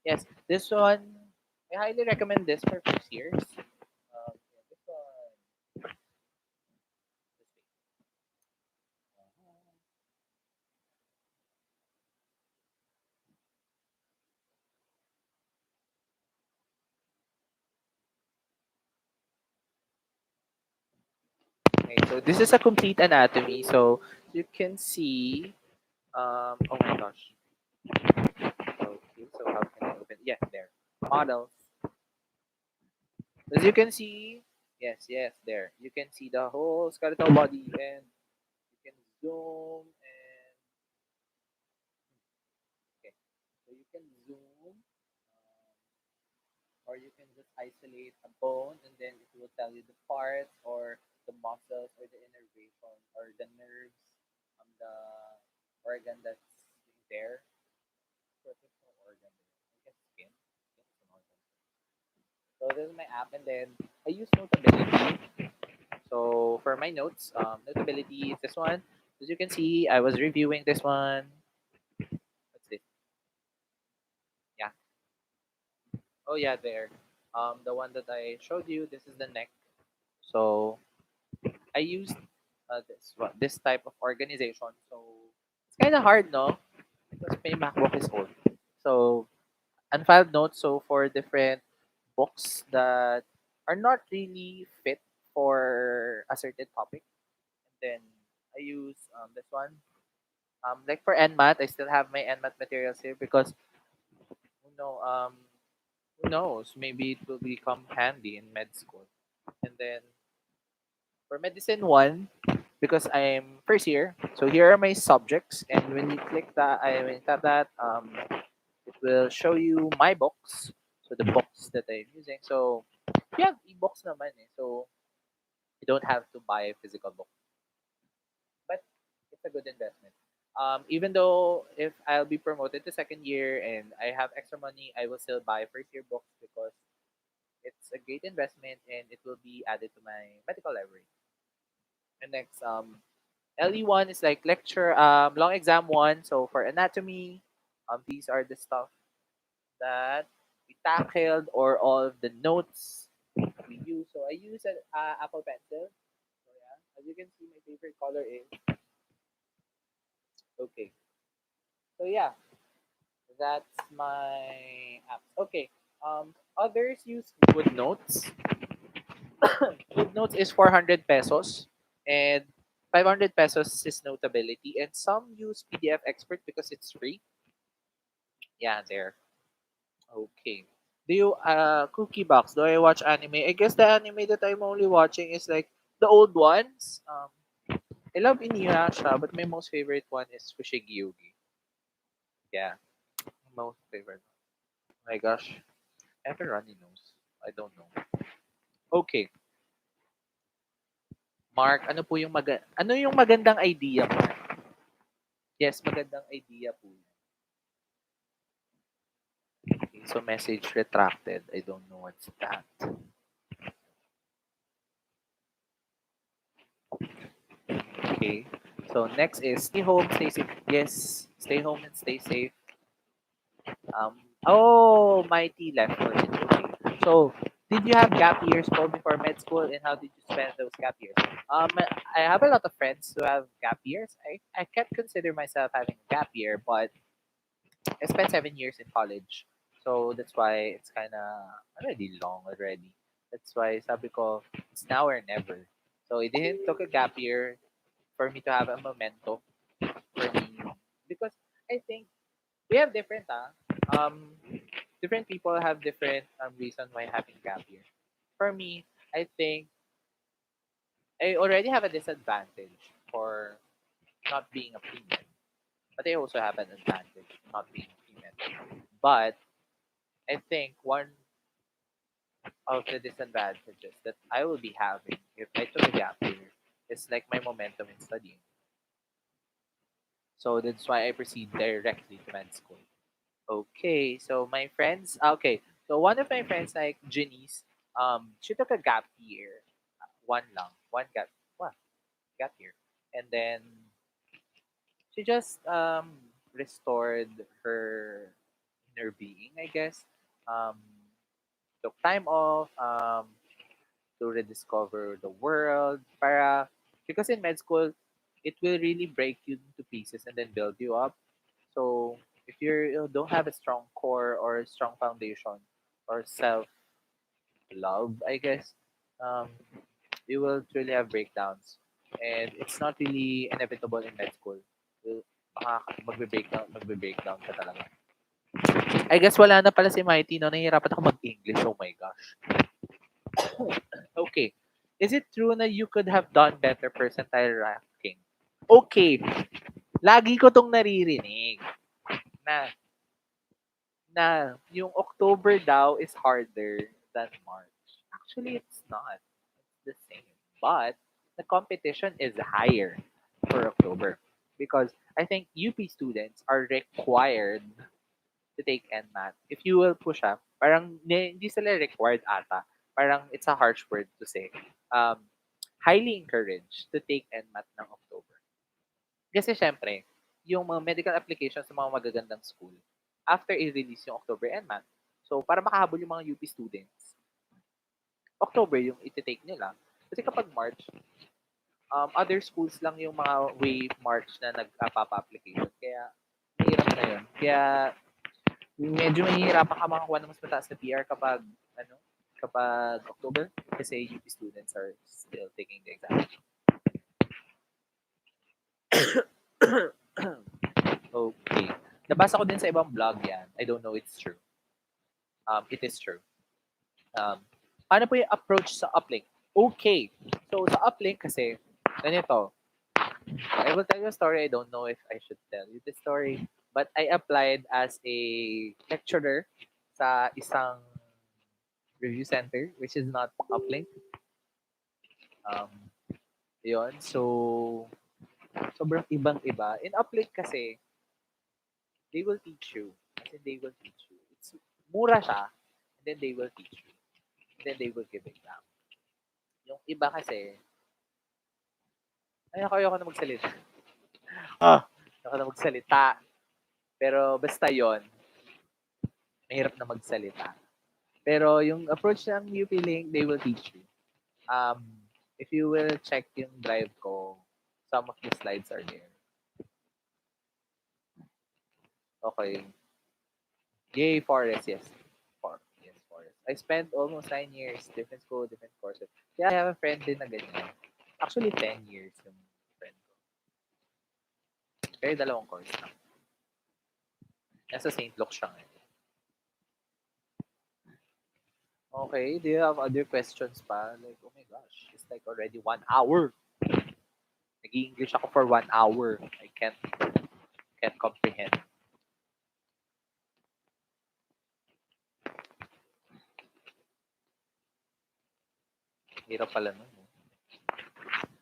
Yes, this one I highly recommend this for first years. Yeah, this one. Okay, so this is a complete anatomy. So you can see. Oh my gosh. Okay, so how can I open? Yeah, there. Models. As you can see, yes, yes, there. You can see the whole skeletal body, and you can zoom and okay. So you can zoom, or you can just isolate a bone, and then it will tell you the parts or the muscles or the innervation or the nerves, the organ that's there. Of course, there's no organ there. I guess skin. Skin is an organ. So this is my app, and then I use Notability. So for my notes, notability is this one. As you can see, I was reviewing this one. What's this? Yeah. Oh yeah, there. The one that I showed you. This is the neck. So I used this type of organization. So it's kind of hard, no? Because my MacBook is old. So unfiled notes. So for different books that are not really fit for a certain topic, and then I use this one. Like for NMAT, I still have my NMAT materials here because who know who knows, maybe it will become handy in med school. And then for medicine one, because I'm first year, so here are my subjects, and when you click that, when you tap that, it will show you my books. So the books that I'm using. So you have e-books naman eh. So you don't have to buy a physical book. But it's a good investment. Even though if I'll be promoted to second year and I have extra money, I will still buy first year books because it's a great investment and it will be added to my medical library. And next, LE1 is like lecture, long exam one. So for anatomy, these are the stuff that we tackled or all of the notes we use. So I use an Apple Pencil. So yeah, as you can see, my favorite color is okay. So yeah, that's my apps. Okay. Others use Woodnotes. Woodnotes is 400 pesos and 500 pesos is Notability, and some use PDF Expert because it's free. Yeah, there. Okay. Do you Cookie Box? Do I watch anime? I guess the anime that I'm only watching is like the old ones. I love Inuyasha, but my most favorite one is Fushigi Yugi. Yeah, most favorite. Oh my gosh, I have a runny nose. I don't know. Okay, Mark, ano yung magandang idea mo? Yes, magandang idea po. Okay, so message retracted. I don't know what's that. Okay. So next is stay home, stay safe. Yes, stay home and stay safe. Um, oh, Mighty left for it. Okay. So, did you have gap years Paul, before med school, and how did you spend those gap years? I have a lot of friends who have gap years. I can't consider myself having a gap year, but I spent 7 years in college. So that's why it's kind of already long already. That's why sabi ko, it's now or never. So I didn't took a gap year for me to have a memento for me because I think we have different different people have different reason why having gap year. For me, I think I already have a disadvantage for not being a female, but I also have an advantage not being a female. But I think one of the disadvantages that I will be having if I took a gap year is like my momentum in studying. So that's why I proceed directly to med school. Okay, so my friends, okay, so one of my friends like Janice, she took a gap year, one gap year, and then she just restored her inner being, I guess. Um, took time off, to rediscover the world, para because in med school, it will really break you into pieces and then build you up. So if you don't have a strong core or a strong foundation or self love, I guess, um, you will truly have breakdowns. And it's not really inevitable in med school. Magbe-breakdown ka talaga. I guess wala na pala si Mighty, no? Nahihirapan ako mag-English. Oh my gosh. Okay. Is it true na you could have done better percentile ranking? Okay. Lagi ko tong naririnig na yung October daw is harder than March. Actually, it's not. It's the same. But the competition is higher for October because I think UP students are required to take NMAT. If you will push up, parang hindi sila required ata. Parang it's a harsh word to say. Um, highly encouraged to take NMAT ng October. Kasi syempre, yung mga medical applications sa mga magagandang school, after i-release yung October NMAT, so para makahabol yung mga UP students, October yung iti-take nila. Kasi kapag March, other schools lang yung mga way March na nagpapa-application. Kaya, mahirap na yun. Kaya, medyo mahihirapan ka makakuha ng mas mataas na PR kapag October. Kasi UP students are still taking the exam. Okay. Nabasa ko din sa ibang blog yan. I don't know it's true. It is true. Paano po yung approach sa uplink? Okay. So, sa uplink kasi, ganito. I will tell you a story. I don't know if I should tell you the story. But I applied as a lecturer sa isang review center, which is not uplink. Um, yun. So, sobrang ibang-iba. In uplink kasi, they will teach you. As in, they will teach you. It's mura siya, and then they will teach you. And then they will give exam. Yung iba kasi, ayoko na magsalita. Ayoko na magsalita. Pero basta yon, mahirap na magsalita. Pero yung approach ng UP Link, they will teach you. If you will check yung drive ko, some of the slides are there. Okay. Yay, Forest, yes. Yes, Forest. I spent almost 9 years, different school, different courses. Yeah, I have a friend din na ganyan. Actually, 10 years yung friend ko. Pero dalawang course lang. Nasa St. Luke siya ngayon. Okay, do you have other questions pa? Like, oh my gosh, it's like already 1 hour. Nag-i-English ako for 1 hour. I can't comprehend. Hirap pala nun. No?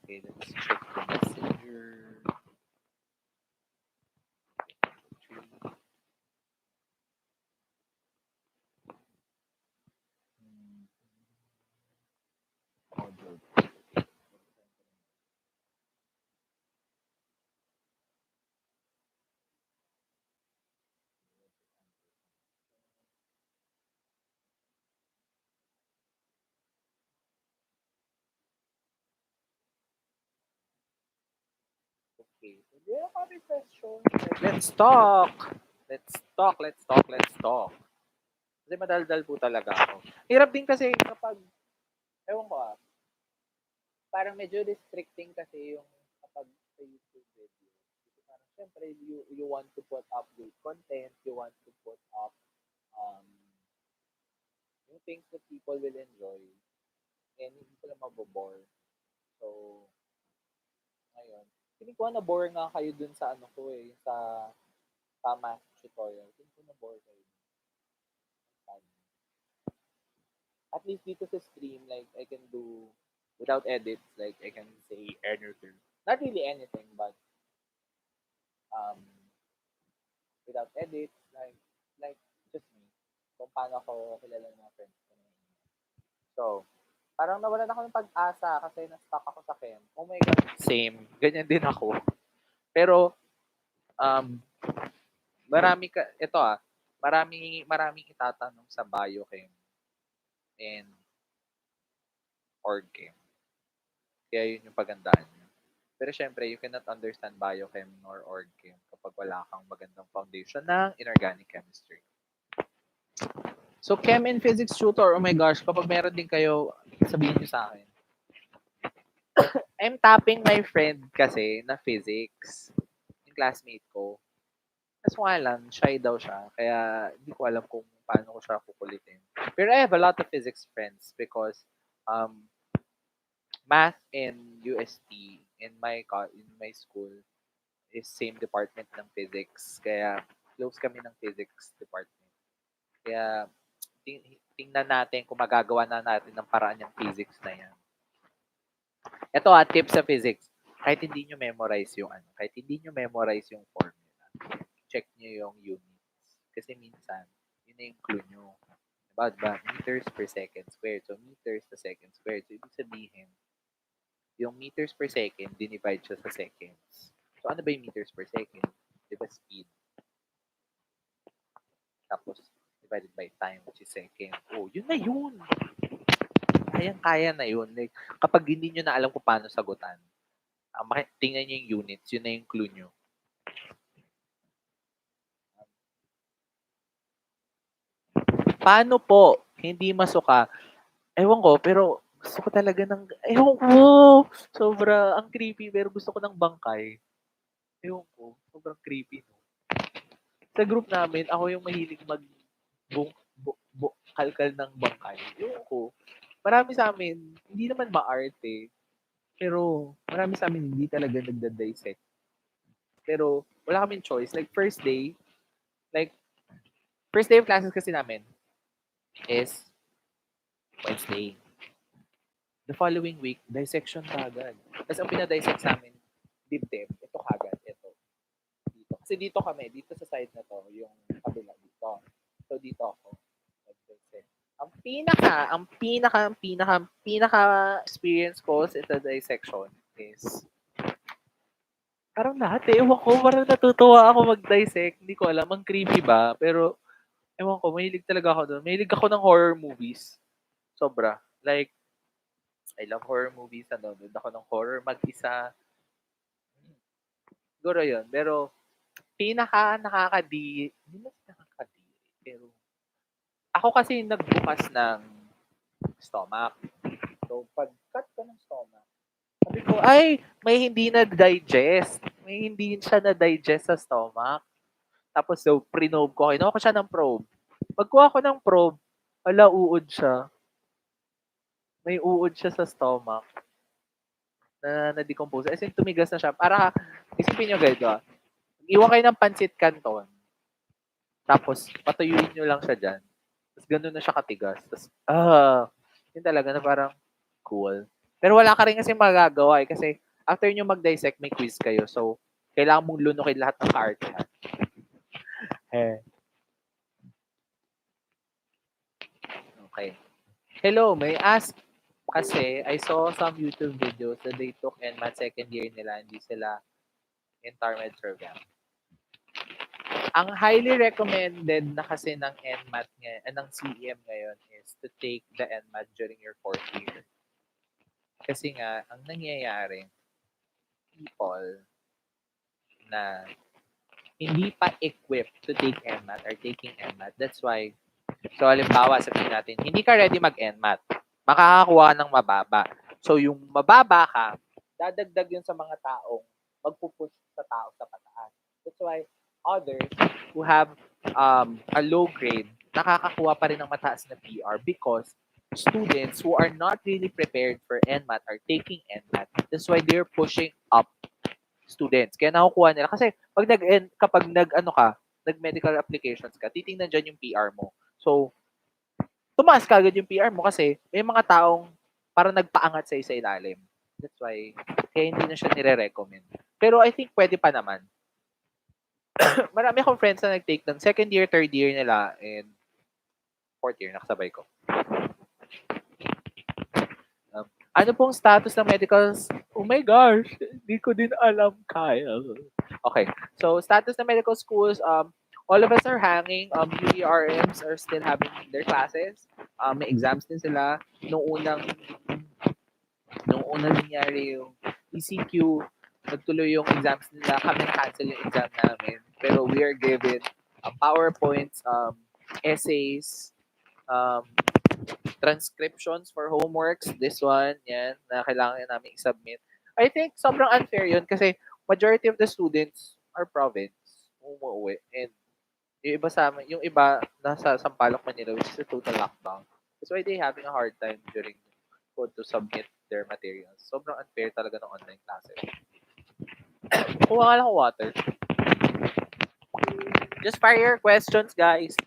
Okay, let's check the messenger. Okay, so do you have other questions? Let's talk! Let's talk. Kasi madaldal po talaga ako. Hirap din kasi kapag, ewan ko parang medyo restricting kasi yung kapag sa YouTube video. Kasi parang syempre, you want to put up good content, you want to put up um, yung things that people will enjoy, and hindi sila mabobore. So, ngayon, feeling ko na-bore nga kayo dun sa ano ko sa math tutorial. Feeling ko na-bore kayo. At least dito sa stream, like, I can do, without edits, like, I can say anything. Not really anything, but, um, without edits, like, just me. Kung paano ako kilala ng mga friends ko. So, parang nawalan ako ng pag-asa kasi na-stuck ako sa chem. Oh my God, same. Ganyan din ako. Pero, um, maraming itatanong sa biochem and org chem. Kaya yun yung pagandaan niya. Pero syempre, you cannot understand biochem or org chem kapag wala kang magandang foundation ng inorganic chemistry. So, chem and physics tutor, oh my gosh, kapag meron din kayo, sabihin nyo sa akin. I'm tapping my friend kasi na physics. Yung classmate ko. Kaso nga lang, shy daw siya. Kaya hindi ko alam kung paano ko siya kukulitin. Pero I have a lot of physics friends because math in UST in my school is same department ng physics. Kaya close kami ng physics department. Kaya tingnan natin kung magagawa na natin ng paraan yung physics na yan. Ito tip sa physics. Kahit hindi nyo memorize yung formula, check nyo yung units. Kasi minsan, yun na yung clue nyo. Diba? Meters per second squared. So, meters per second squared. So, ibig sabihin, Yung meters per second, dinivide siya sa seconds. So, ano ba yung meters per second? Di ba speed? Tapos, divided by time, which is second. Oh, yun na yun. Kayang-kaya na yun. Like, kapag hindi nyo na alam kung paano sagutan, tingnan nyo yung units, yun na yung clue nyo. Paano po hindi masuka? Ewan ko, pero gusto ko talaga ng, ewan ko, sobra, ang creepy, pero gusto ko ng bangkay. Ewan ko, sobrang creepy. No? Sa group namin, ako yung mahilig mag kalkal ng bangkay. Ewan ko, marami sa amin, hindi naman maarte, pero marami sa amin hindi talaga nagda-dissect. Pero wala kaming choice. Like first day of classes kasi namin is Wednesday. The following week, dissection kagad. Tapos ang pinadissect sa amin, dibdib. Ito kagad, ito. Dito. Kasi dito kami, dito sa side na to, yung kabila dito. So dito ako. Nag-dissect. Ang pinaka experience ko sa dissection is parang lahat eh. Ewan ko, parang natutuwa ako mag-dissect. Hindi ko alam, ang creepy ba? Pero, ewan ko, mahilig talaga ako doon. Mahilig ako ng horror movies. Sobra. Like, I love horror movies. Nanonood ako ng horror mag-isa. Siguro yun. Pero, hindi na nakakadiri. Pero, ako kasi yung nagbukas ng stomach. So, pag-cut ko ng stomach, sabi ko, ay, may hindi na-digest. May hindi siya na-digest sa stomach. Tapos, so, prinobe ko. Kinuha ko siya ng probe. Pagkuha ko ng probe, ala, uod siya. May uod siya sa stomach na na-decompose. As in, tumigas na siya. Para, isipin nyo ganito, iwan kayo ng pancit canton. Tapos, patuyuin nyo lang siya dyan. Tapos, ganun na siya katigas. Tapos, yun talaga na parang cool. Pero wala ka rin kasi magagawa eh. Kasi, after nyo mag-dissect, may quiz kayo. So, kailangan mong lunukin lahat ng kaartehan. Eh. Okay. Hello, may ask kasi I saw some YouTube videos that they took NMAT second year nila, hindi sila intermed program. Ang highly recommended na kasi ng NMAT ng CEM ngayon is to take the NMAT during your fourth year. Kasi nga, ang nangyayari, people na hindi pa equipped to take NMAT are taking NMAT. That's why, so halimbawa, sabihin natin, hindi ka ready mag-NMAT. Makakakuha ka ng mababa. So yung mababa ka, dadagdag yun sa mga taong magpupush sa tao sa pataas. That's why others who have a low grade, nakakakuha pa rin ng mataas na PR because students who are not really prepared for NMAT are taking NMAT. That's why they're pushing up students. Kaya nakukuha nila. Kasi kapag nag-medical applications ka, titingnan dyan yung PR mo. So, tumaas kagad yung PR mo kasi may mga taong parang nagpaangat sa ilalim. That's why, kaya hindi na siya nire-recommend. Pero I think pwede pa naman. Marami akong friends na nag-take ng second year, third year nila, and fourth year, nakasabay ko. Ano pong status ng medicals? Oh my gosh, hindi ko din alam, Kyle. Okay, so status ng medical schools, all of us are hanging. UERMs are still having their classes. May exams din sila. Nung unang nangyari yung ECQ, nagtuloy yung exams nila. Kami na-cancel yung exam namin. Pero we are given PowerPoints, essays, transcriptions for homeworks. This one, yan, na kailangan namin i-submit. I think sobrang unfair yun kasi majority of the students are province, umuwi. And yung iba sa amin, yung iba nasa Sampaloc, Manila, which is a total lockdown. That's why they having a hard time during to submit their materials. Sobrang unfair talaga ng online classes. Kuha ka lang ng water. Just fire your questions, guys.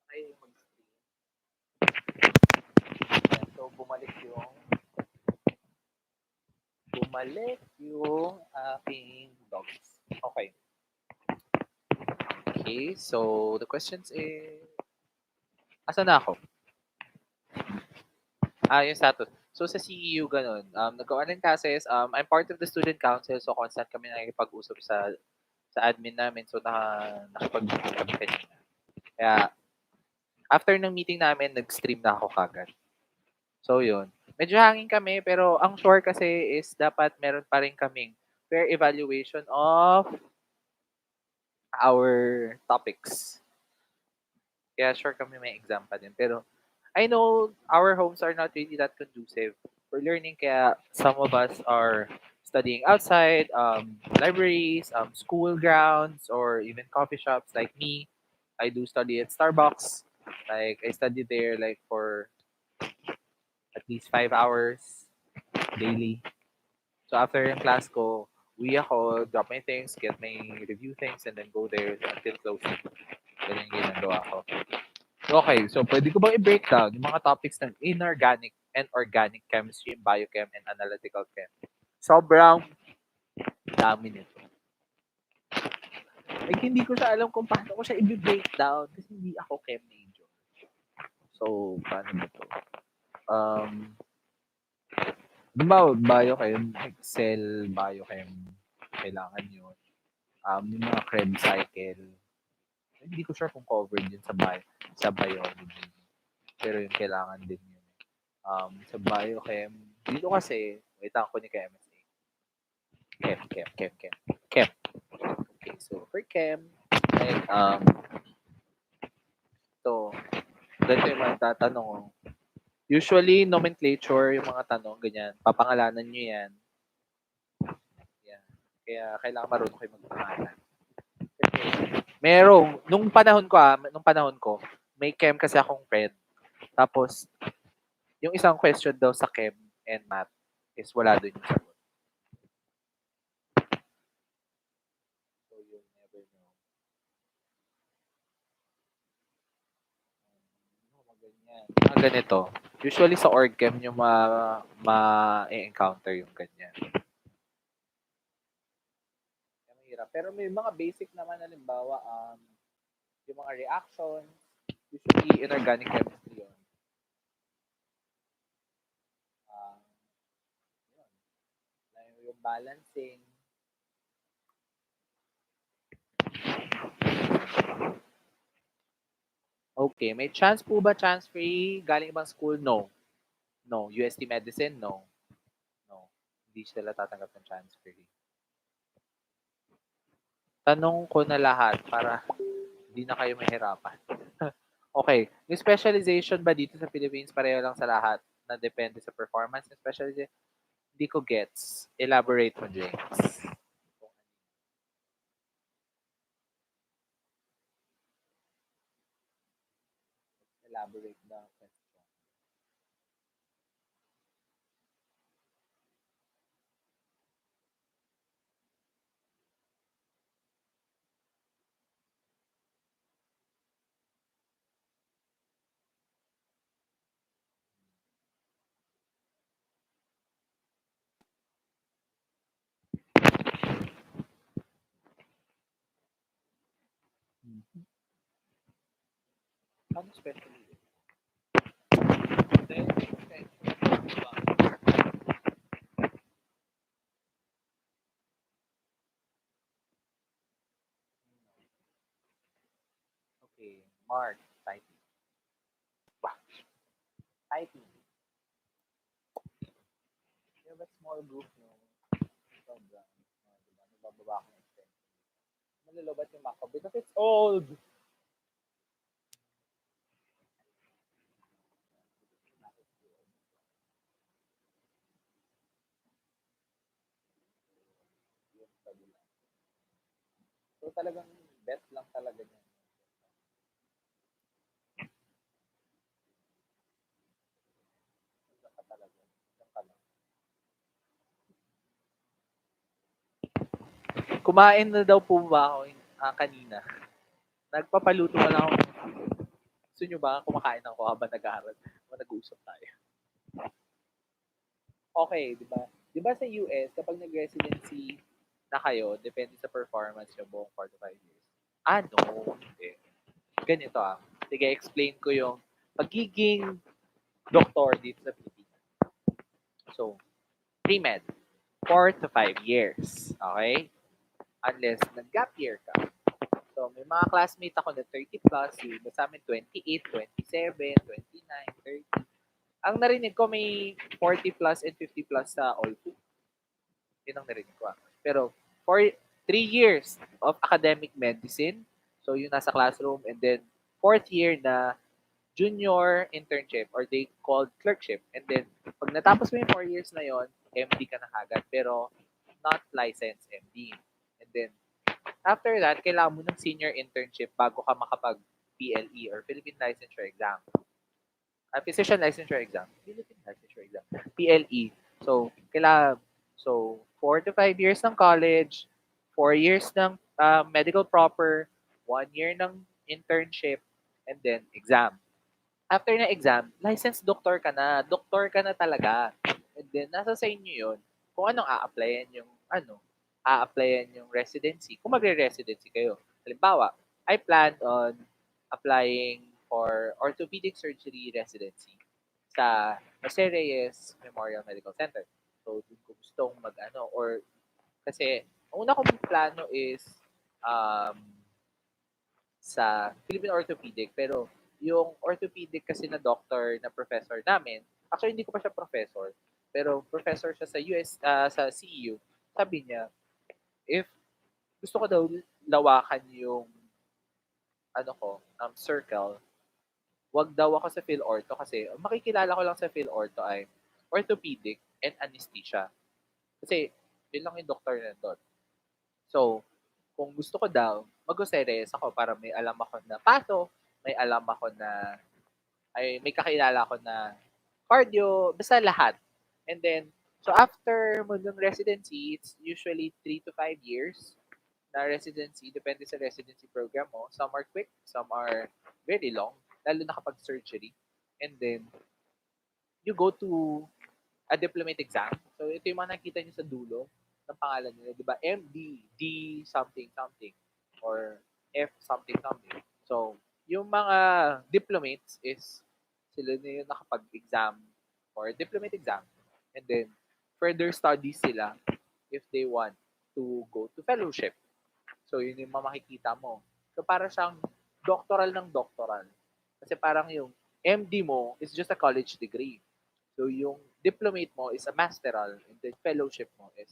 Ay, mag-stream. bumalik yung aking dogs. Okay. Okay, so the questions is, asa na ako? Yung status. So sa CEU ganun, nag-online classes, I'm part of the student council, so constant kami nakikipag-usap sa admin namin, so nakipag-meeting kami kanina. Kaya after ng meeting namin, nag-stream na ako kagad. So yun. Medyo hangin kami, pero ang sure kasi is dapat meron pa rin kaming fair evaluation of our topics. Kaya sure kami may exam pa din. Pero I know our homes are not really that conducive for learning, kaya some of us are studying outside, libraries, school grounds, or even coffee shops. Like me, I do study at Starbucks. Like I study there like for at least 5 hours daily. So after yung class ko, uwi ako, drop my things, get my review things, and then go there until closing. Ganun yung ginagawa ko. Okay, so pwede ko bang i-break down yung mga topics ng inorganic and organic chemistry, biochem, and analytical chem? Sobrang dami nito. Like, hindi ko siya alam kung paano ko siya i-break down kasi hindi ako chem major. So, paano ba to? Diba, biochem, Excel, biochem, kailangan yun. Yung mga Krebs cycle, hindi ko sure kung covered yun sa biology. Pero yung kailangan din yun. Sa biochem, dito kasi, wait lang ko ni ka-MSA. Chem. Okay, so for chem, like, so, ganito yung mga tatanong. Usually, nomenclature, yung mga tanong, ganyan, papangalanan nyo yan. Yan. Kaya, kailangan marunong kayo magpangalan. Nung panahon ko, may chem kasi akong friend. Tapos, yung isang question daw sa chem and math is wala doon yung sagot. So, you'll never know. Mga ganito. Usually sa org chem nyo ma-encounter yung ganyan. Mahirap. Pero may mga basic naman, halimbawa, yung mga reactions, usually inorganic chemistry yun. Yung balancing. Okay, may chance po ba chance-free galing ibang school? No. No. UST Medicine? No. No. Hindi sila tatanggap ng chance-free. Tanong ko na lahat para hindi na kayo mahirapan. Okay. Yung specialization ba dito sa Philippines pareho lang sa lahat na depende sa performance ng specialization? Hindi ko gets. Elaborate mo, James. Elaborate the question. Paano specialization? Okay. Mark, typing. Typing. You have a small group, no? Sobra. Diba? Nagbababa ko ng extension. Malalobat yung Mac ko because it's old. So talagang bet lang talaga niya. Diyan ka talaga. Diyan ka lang. Kumain na daw po ba ako kanina? Nagpapaluto na lang ako. Gusto nyo ba kumakain ako habang nag-aaral o nag-uusap tayo? Okay, 'di ba? 'Di ba sa US kapag nag-residency na kayo, depende sa performance niyo buong 4 to 5 years? No, hindi. Ganito, sige explain ko yung pagiging doktor dito sa Pilipinas. So, pre-med, 4 to 5 years, okay? Unless nag-gap year ka. So, may mga classmate ako na 30 plus, yung iba sa amin 28, 27, 29, 30. Ang narinig ko may 40 plus and 50 plus sa all two. Yun ang narinig ko. Pero for 3 years of academic medicine, so yung nasa classroom, and then fourth year na junior internship or they called clerkship. And then pag natapos mo yung 4 years na yon, MD ka na agad pero not licensed MD. And then after that, kailangan mo ng senior internship bago ka makapag PLE or Philippine Licensure Exam. Physician Licensure Exam. Philippine Licensure Exam. PLE. So, kailangan, so, 4 to 5 years ng college, 4 years ng medical proper, 1 year ng internship, and then exam. After na exam, licensed doctor ka na. Doktor ka na talaga. And then, nasa sa inyo yun, kung anong a-applyan yung, a-applyan yung residency. Kung magre-residency kayo. Halimbawa, I plan on applying for orthopedic surgery residency sa Jose Reyes Memorial Medical Center. So, dun ko gustong or kasi, ang una kong plano is um, sa Philippine Orthopedic, pero yung orthopedic kasi na doctor na professor namin, actually hindi ko pa siya professor, pero professor siya sa sa CEU. Sabi niya, if gusto ko daw lawakan yung circle, wag daw ako sa PhilOrtho kasi ang makikilala ko lang sa PhilOrtho ay orthopedic and anesthesia. Kasi yun lang yung doctor na doon. So, kung gusto ko daw, mag-Joseres ako para may alam ako na pato, may alam ako na, may kakilala ako na cardio, basta lahat. And then, so after mo ng residency, it's usually 3 to 5 years na residency, depende sa residency program mo. Some are quick, some are very long, lalo na kapag surgery. And then, you go to a diplomate exam. So, ito yung mga nakita nyo sa dulo ng pangalan nila, di ba? MD, D something something, or F something something. So, yung mga diplomates is sila na yung nakapag-exam or diplomate exam. And then, further studies sila if they want to go to fellowship. So, yun yung makikita mo. So, para siyang doctoral ng doctoral. Kasi parang yung MD mo is just a college degree. So, yung diplomate mo is a masteral, and then fellowship mo is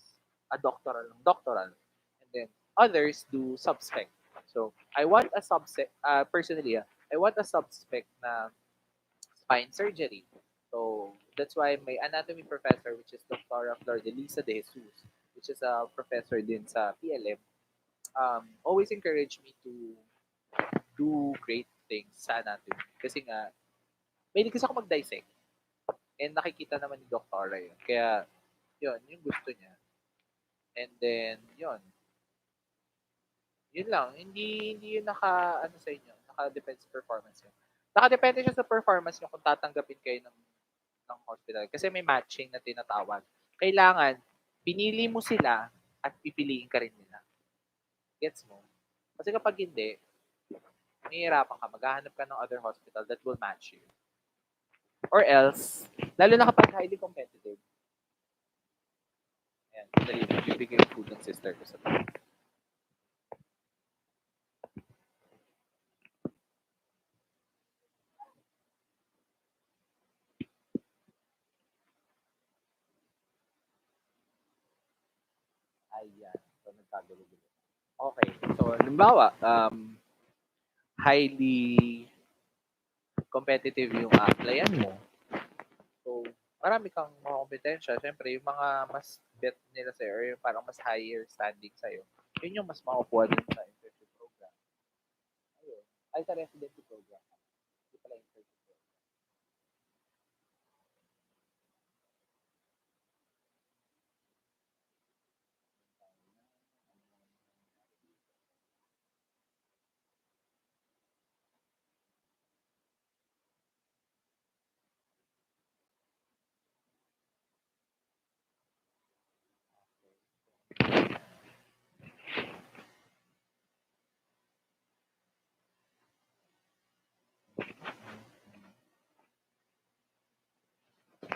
a doctoral ng doctoral. And then, others do subspec. So, I want a subspec, personally, I want a subspec na spine surgery. So, that's why my anatomy professor, which is Dr. Flor de Lisa de Jesus, which is a professor din sa PLM, always encourage me to do great things sa anatomy. Kasi nga, may kasi ako mag-dissect. And nakikita naman ni Dr. yun. Kaya, yun, yung gusto niya. And then, yun lang. Hindi yun sa inyo, naka-depend sa performance nyo. Naka-depende siya sa performance nyo kung tatanggapin kayo ng hospital. Kasi may matching na tinatawag. Kailangan, pinili mo sila at pipiliin ka rin nila. Gets mo? Kasi kapag hindi, mahihirapan ka. Maghahanap ka ng other hospital that will match you. Or else, lalo na kapag highly competitive, ayan, dali na, bibigay yung food ng sister ko sa tabi. Ayan. So, nagkagulo-gulo. Okay. So, halimbawa, highly competitive yung applyan mo. So, marami kang mga kompetensya. Siyempre, yung mga mas bet nila sa'yo or yung parang mas higher standing sa'yo, yun yung mas makukuha din sa internship program. Ayun. Ay, sa residency program. Hindi pala internship program.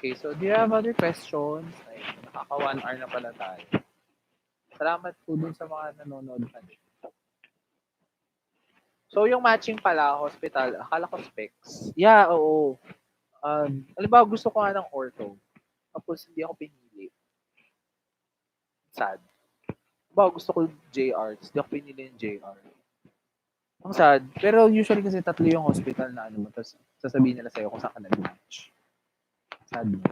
Okay, so do you have other questions? Ay, nakaka 1 hour na pala tayo. Salamat po dun sa mga nanonood pa din. So, yung matching pala, hospital, akala ko specs. Yeah, oo. Halimbawa, gusto ko nga ng ortho. Tapos, hindi ako pinili. Sad. Halimbawa, gusto ko JR. Tapos, hindi ako pinili yung JR. Ang sad. Pero usually kasi tatlo yung hospital na ano mo. Tapos, sasabihin nila sa'yo kung saan ka nag-match. Sad mo.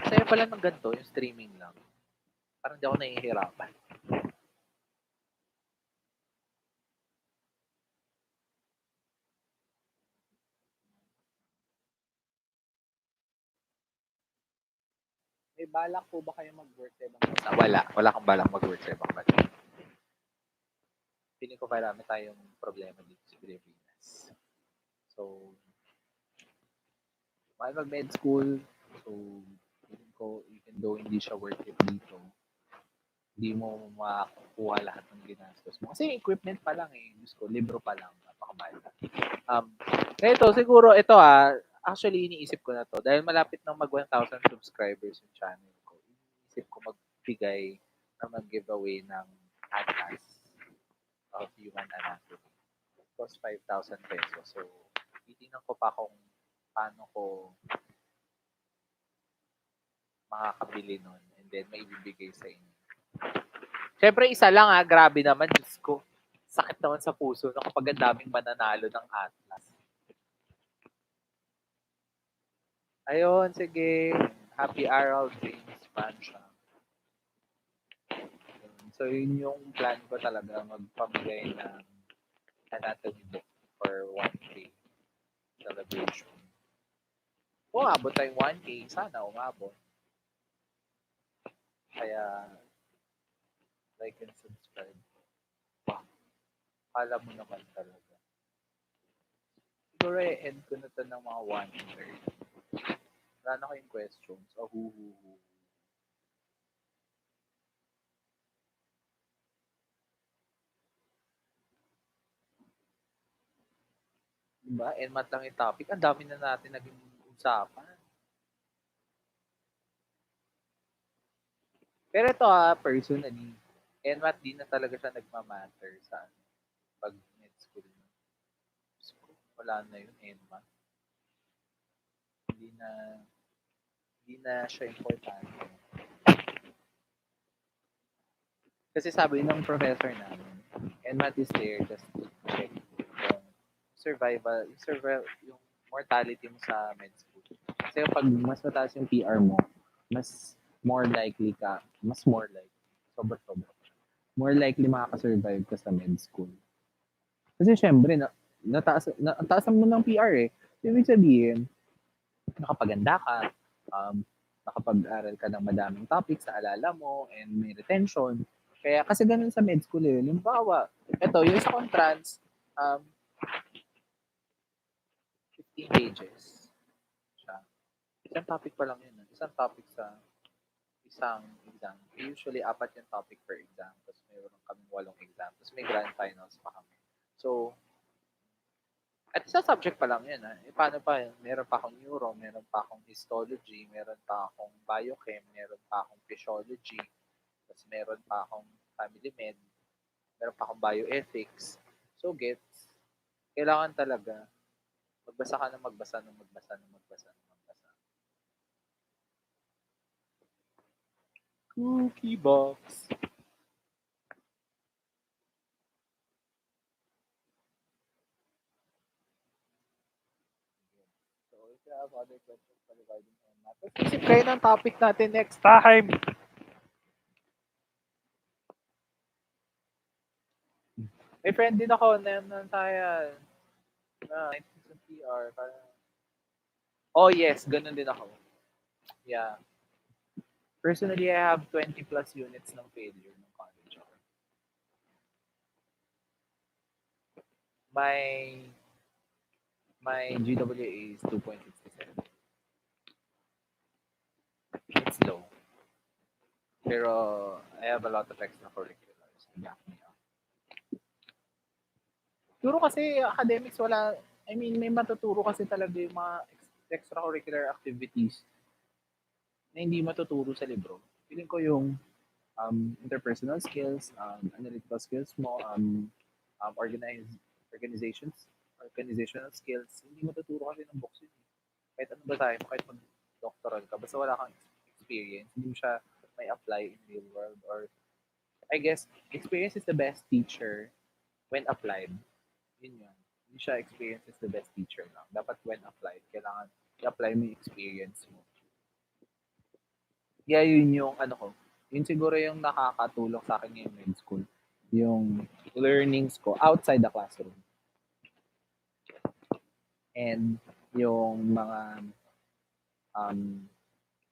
Sa'yo pala ng ganito, yung streaming lang. Parang di ako nahihirapan. May balak po ba kayo mag-work sa ibang bansa? Wala. Wala kang balak mag-work sa ibang bansa. Piling ko marami tayong problema dito sa Pilipinas. So, mahal mag-med school. So, piling ko, even though hindi siya worth it dito, hindi mo makakuha lahat ng ginastos mo. Kasi equipment pa lang eh. Diyos ko, libro pa lang. Napakamahal. Um, Ito, siguro, ito actually, iniisip ko na to. Dahil malapit nang mag 1,000 subscribers yung channel ko. Iniisip ko magbigay na mag-giveaway ng atlas of human anatomy. It costs 5,000 pesos. So, titingnan ko pa kung paano ko makakabili nun and then may ibibigay sa inyo. Siyempre, isa lang grabe naman, Diyos ko. Sakit naman sa puso no, kapag ang daming mananalo ng atlas. Ayun, sige. Happy Aral James Pancha. So, yun yung plan ko talaga, magpamigay ng anatomy book for 1K celebration. Kung umabot tayong 1K, sana umabot. Kaya, like and subscribe. Wow. Kala mo naman talaga. Siguro end ko na to ng mga 1:30. Wala na kayong questions. Ahuhuhu. Diba? NMAT lang yung topic. Ang dami na natin naging usapan. Pero ito personally, NMAT di na talaga siya nagmamatter sa pag med school. Wala na yun, NMAT. Hindi na, hindi na siya importante. Kasi sabi ng professor namin, NMAT is there just to check yung yung mortality mo sa med school. Kasi pag mas mataas yung PR mo, mas more likely, sobra-sobra, more likely makaka-survive ka sa med school. Kasi syempre, ang taas mo ng PR eh. Ibig sabihin, nakapaganda ka, nakapag-aral ka ng madaming topics sa alala mo, and may retention. Kaya kasi ganun sa med school eh. Limbawa, ito, yung sa Contrans, 15 pages. Siya. Isang topic pa lang yun. Isang topic sa isang exam. Usually, 4 yung topic per exam. Tapos mayroon kami 8 exam. Tapos may grand finals pa kami. So, at isang subject pa lang yun. Paano pa yun? Meron pa akong neuro, meron pa akong histology, meron pa akong biochem, meron pa akong physiology, tapos meron pa akong family med, meron pa akong bioethics. So, gets, kailangan talaga magbasa ka ng magbasa ng magbasa ng magbasa ng magbasa. Cookie box. So, if you have other questions regarding NMAT, isip kayo ng topic natin next time. May friend din ako na tayo na PR. Oh yes, ganun din ako. Yeah. Personally, I have 20 plus units ng failure ng college. My my GWA is 2.67. It's low. Pero I have a lot of extracurriculars to back me up. Siguro kasi academics wala, I mean, may matuturo kasi talaga yung mga extracurricular activities na hindi matuturo sa libro. Feeling ko yung interpersonal skills, analytical skills mo, organize, organizations, organizational skills, hindi matuturo kasi ng books yun. Kahit ano ba tayo, kahit mag-doctoral ka, basta wala kang experience, hindi mo siya may apply in real world. Or, I guess, experience is the best teacher when applied. Yun yun. Hindi siya experience is the best teacher lang. Dapat when applied, kailangan i-apply mo yung experience mo. Kaya yun yung ano ko. Yun siguro yung nakakatulong sa akin ngayong med school. Yung learnings ko outside the classroom. And yung mga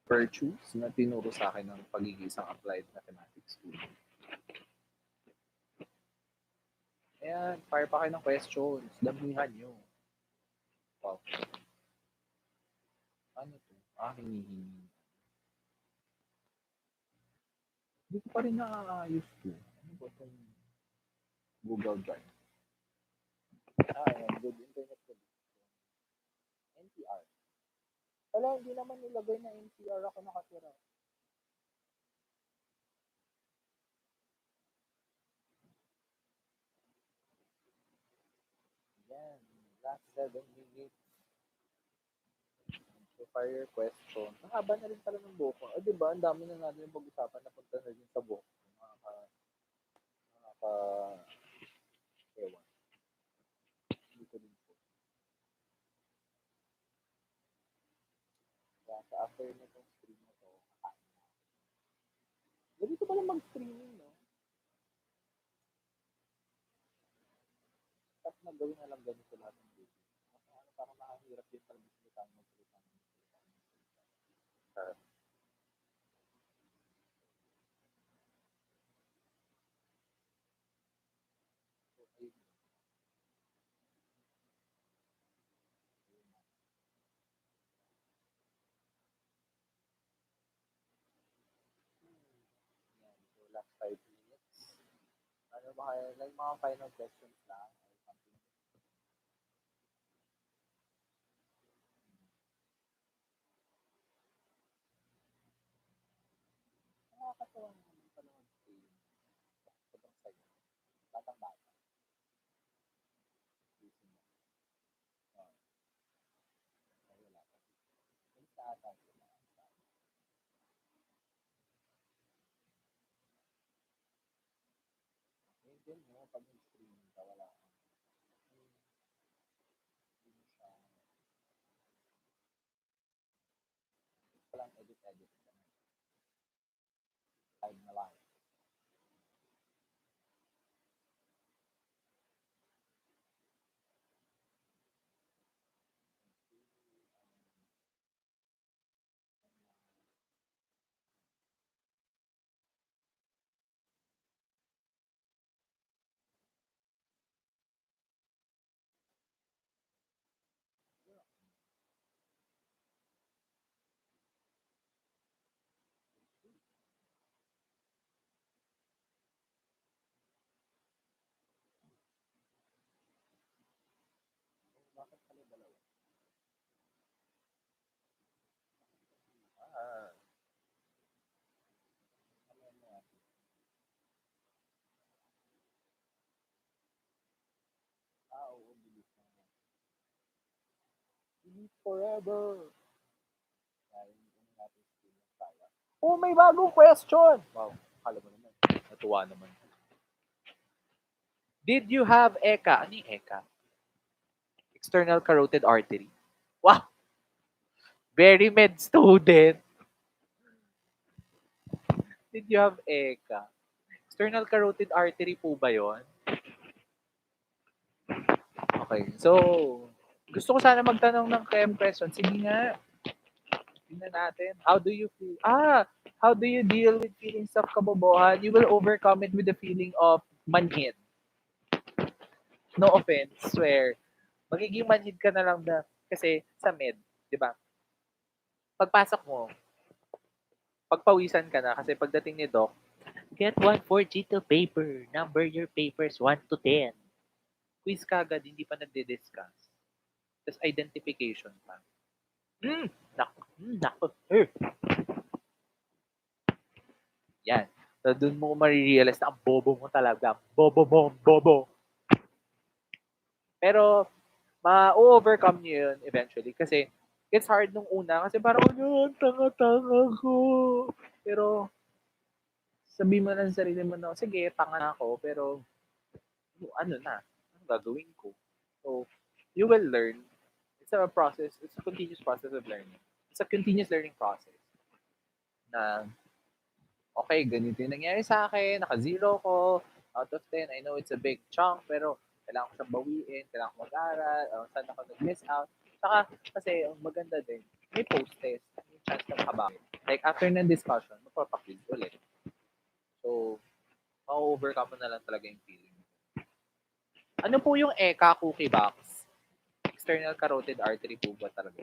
virtues na tinuro sa akin ng pagiging isang applied mathematics student. Ayan, fire pa kayo ng questions. Damihan nyo. Wow. Ano to? Hinihingi. Hindi ko pa rin naaayos to. Ano ba itong Google Drive? Ayan, good internet connection. NCR. Wala, hindi naman nilagay na NCR ako nakatira. Yan, last 7 minutes. So, fire question. Ang haba na rin pala ng buhok. O, diba? Ang dami na natin yung pag-usapan na punta na rin sa buhok. Nakaka... Ewan. Dito din po. Kaya sa after na itong stream na to, kakain na. Dito pala mag-streaming, no? Tapos nagawin na lang ganito lahat ng video. Kasi ano, parang nakahirap din pala magsalita ng magsalita. So, ayun. Yan. So, last 5 minutes. Ano ba kaya? Like, mga final questions lang. Or something. Nakakatawa naman pala mag-stream. Sobrang saya. Batang-bata. Using mo. Ay, wala pa. Alis na ata sila. Ngayon din, no? Pag nag-stream ka, wala ka. Hindi mo siya. Walang edit-edit. Live na live. Bakit pala dalawa? Ah, ano yan? Oo, bilis na. Delete forever. Kaya yung natin stream ng kaya. Oh, may bagong question! Wow, akala mo naman. Natuwa naman. Did you have ECA? Ano yung ECA? External carotid artery. Wow! Very med student. Did you have ECA? External carotid artery po ba yon? Okay, so, gusto ko sana magtanong ng KM question. Sige nga, tingnan natin. How do you feel? How do you deal with feelings of kabobohan? You will overcome it with the feeling of manhid. No offense, swear. Magiging manhid ka na lang na kasi sa med, di ba? Pagpasok mo, pagpawisan ka na kasi pagdating ni Doc, get 1 4 G to paper. Number your papers 1 to 10. quiz kagad, hindi pa nagdi-discuss. Tapos identification pa. Nako, nako. Yan. So, dun mo marirealize na ang bobo mo talaga. Bobo mo, bobo. Pero, ma-overcome nyo yun eventually. Kasi, it's hard nung una. Kasi parang, ano, tanga-tanga ko. Pero, sabi mo lang sa sarili mo na, sige, tanga na ako. Pero, ano na? Ano gagawin ko? So, you will learn. It's a process. It's a continuous process of learning. It's a continuous learning process. Na, okay, ganito yung nangyari sa akin, naka-zero ko, out of 10, I know it's a big chunk, pero kailangan ko siyang bawiin, kailangan ko mag-aral, saan ako nag-miss out. Saka, kasi, ang maganda din, may post-test, may chance na makabawi. Like, after ng discussion, magpapaquiz ulit. So, ma-overcome mo na lang talaga yung feeling. Ano po yung ECA cookie box? External carotid artery po ba talaga?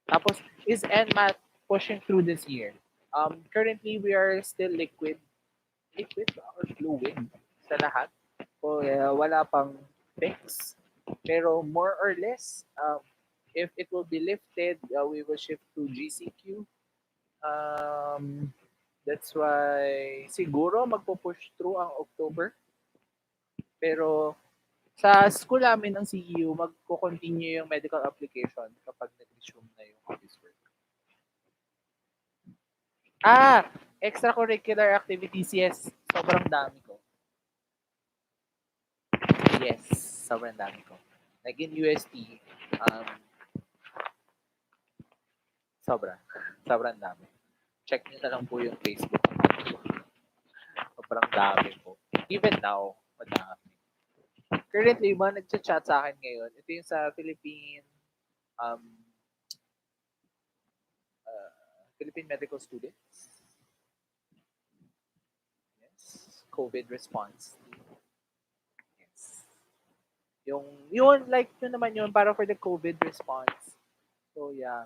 Tapos, is NMAT pushing through this year? Currently, we are still liquid or fluid sa lahat. So, wala pang fix. Pero more or less, if it will be lifted, we will shift to GCQ. That's why siguro magpo-push through ang October. Pero sa school namin ng CEU, magko-continue yung medical application kapag nag-resume na yung office work. Extracurricular activities, yes. Sobrang dami ko. Yes, sobrang dami ko. Like in UST, sobrang dami. Check nyo na lang po yung Facebook. Sobrang dami po. Even now, madami. Currently, yung mga nagchat-chat sa akin ngayon, ito yung sa Philippine medical students. Yes. COVID response. Yes. Yun, like, yun naman yun, para for the COVID response. So, yeah,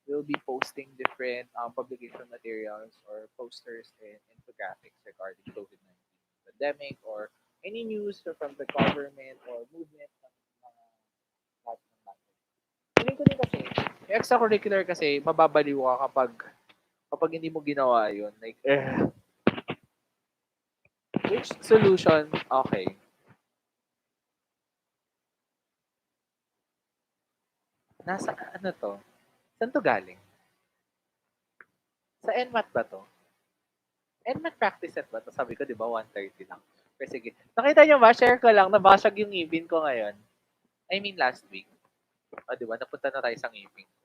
we'll be posting different publication materials or posters and infographics regarding COVID-19 pandemic or any news from the government or movement ng mga lahat ng bagay. Feeling ko din kasi, yung extracurricular kasi, mababaliw ka kapag hindi mo ginawa yun. Like, which solution? Okay. Nasa, ano to? Saan to galing? Sa NMAT ba to? NMAT practice set ba to? Sabi ko, di ba, 130 lang. Pero sige. Nakita nyo ba? Share ko lang. Nabasag yung ngipin ko ngayon. I mean, last week. O, di ba? Napunta na tayo sa ngipin ko.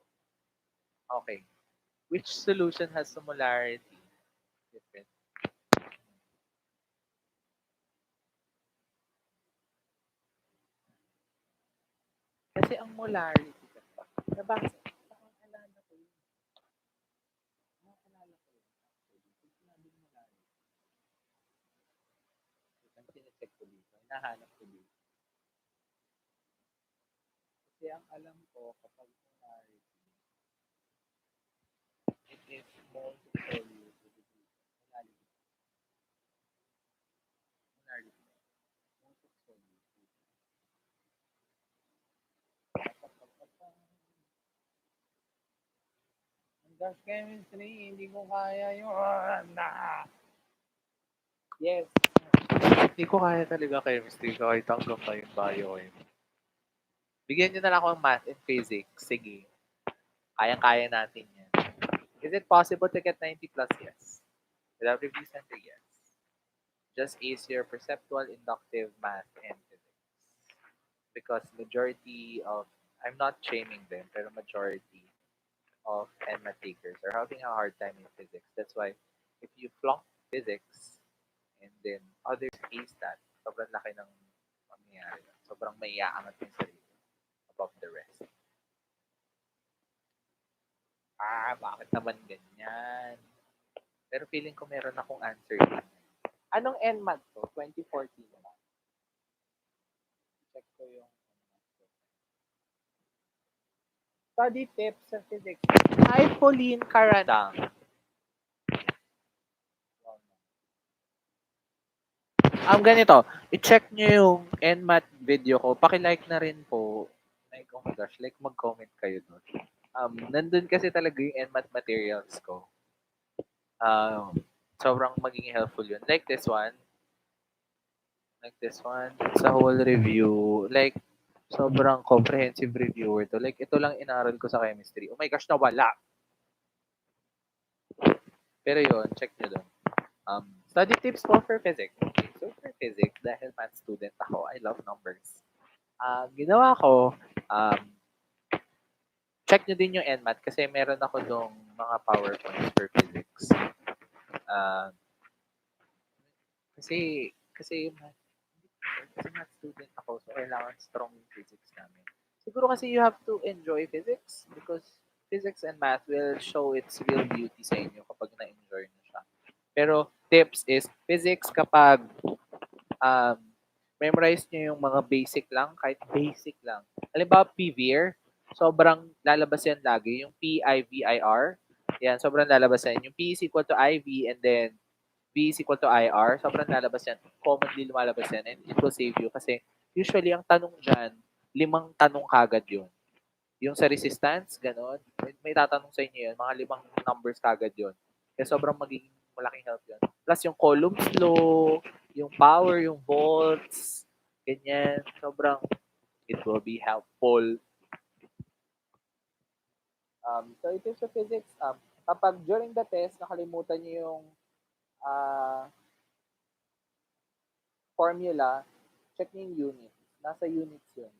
Okay. Which solution has similarity? Different. Kasi ang molarity, nabasa. Nakakaalala ko yun. Nakakaalala ko yun. Kung sinabi ng molarity. Ang sinecheck ko dito. Hinahanap ko dito. Kasi ang alam ko, kapag molarity, it is multiple use. Molarity. Molarity. Multiple use. Gas chemistry, hindi ko kaya yun. Yes. Hindi ko kaya talaga chemistry kahit hanggang ngayon biochemistry. Bigyan nyo na lang ako ng math and physics. Sige. Kayang-kaya natin yan. Is it possible to get 90 plus? Yes. Without review center? Yes. Just ace your perceptual, inductive, math, and physics. Because majority of, I'm not shaming them, pero majority of NMAT takers are having a hard time in physics. That's why if you flunk physics and then others ace that, sobrang laki ng mangyayari. Sobrang maiaangat yung sarili above the rest. Bakit naman ganyan? Pero feeling ko meron akong answer din. Anong NMAT to? 2014 na. Check ko yung study tips sa physics. Hi, Pauline Karadang. Ganito. I-check nyo yung NMAT video ko. Paki-like na rin po. Like, oh my gosh, like mag-comment kayo doon. Nandun kasi talaga yung NMAT materials ko. Sobrang magiging helpful yun. Like this one. Sa whole review. Like, sobrang comprehensive reviewer to. Like, ito lang inaral ko sa chemistry. Oh my gosh, nawala. Pero yun, check nyo doon. Study tips po for physics. Okay, so for physics, dahil math student ako, I love numbers. Ginawa ko, um, check nyo din yung NMAT kasi meron ako dong mga PowerPoints for physics. Uh, kasi math student ako, so kailangan strong yung physics namin. Siguro kasi you have to enjoy physics because physics and math will show its real beauty sa inyo kapag na-enjoy nyo siya. Pero tips is, physics kapag um, memorize nyo yung mga basic lang, kahit basic lang. Halimbawa, PVR, sobrang lalabas yan lagi. Yung PIVIR, yan, sobrang lalabas yan. Yung P is equal to IV and then V is equal to IR, sobrang lalabas yan. Commonly lumalabas yan and it will save you kasi usually ang tanong dyan, 5 tanong kagad yun. Yung sa resistance, gano'n, may tatanong sa inyo yun, mga 5 numbers kagad yun. Kaya sobrang magiging malaking help yun. Plus yung Coulomb's law, yung power, yung volts, ganyan, sobrang it will be helpful. So in terms of physics, kapag during the test, nakalimutan niyo yung formula, check niyo yung unit. Nasa units yun.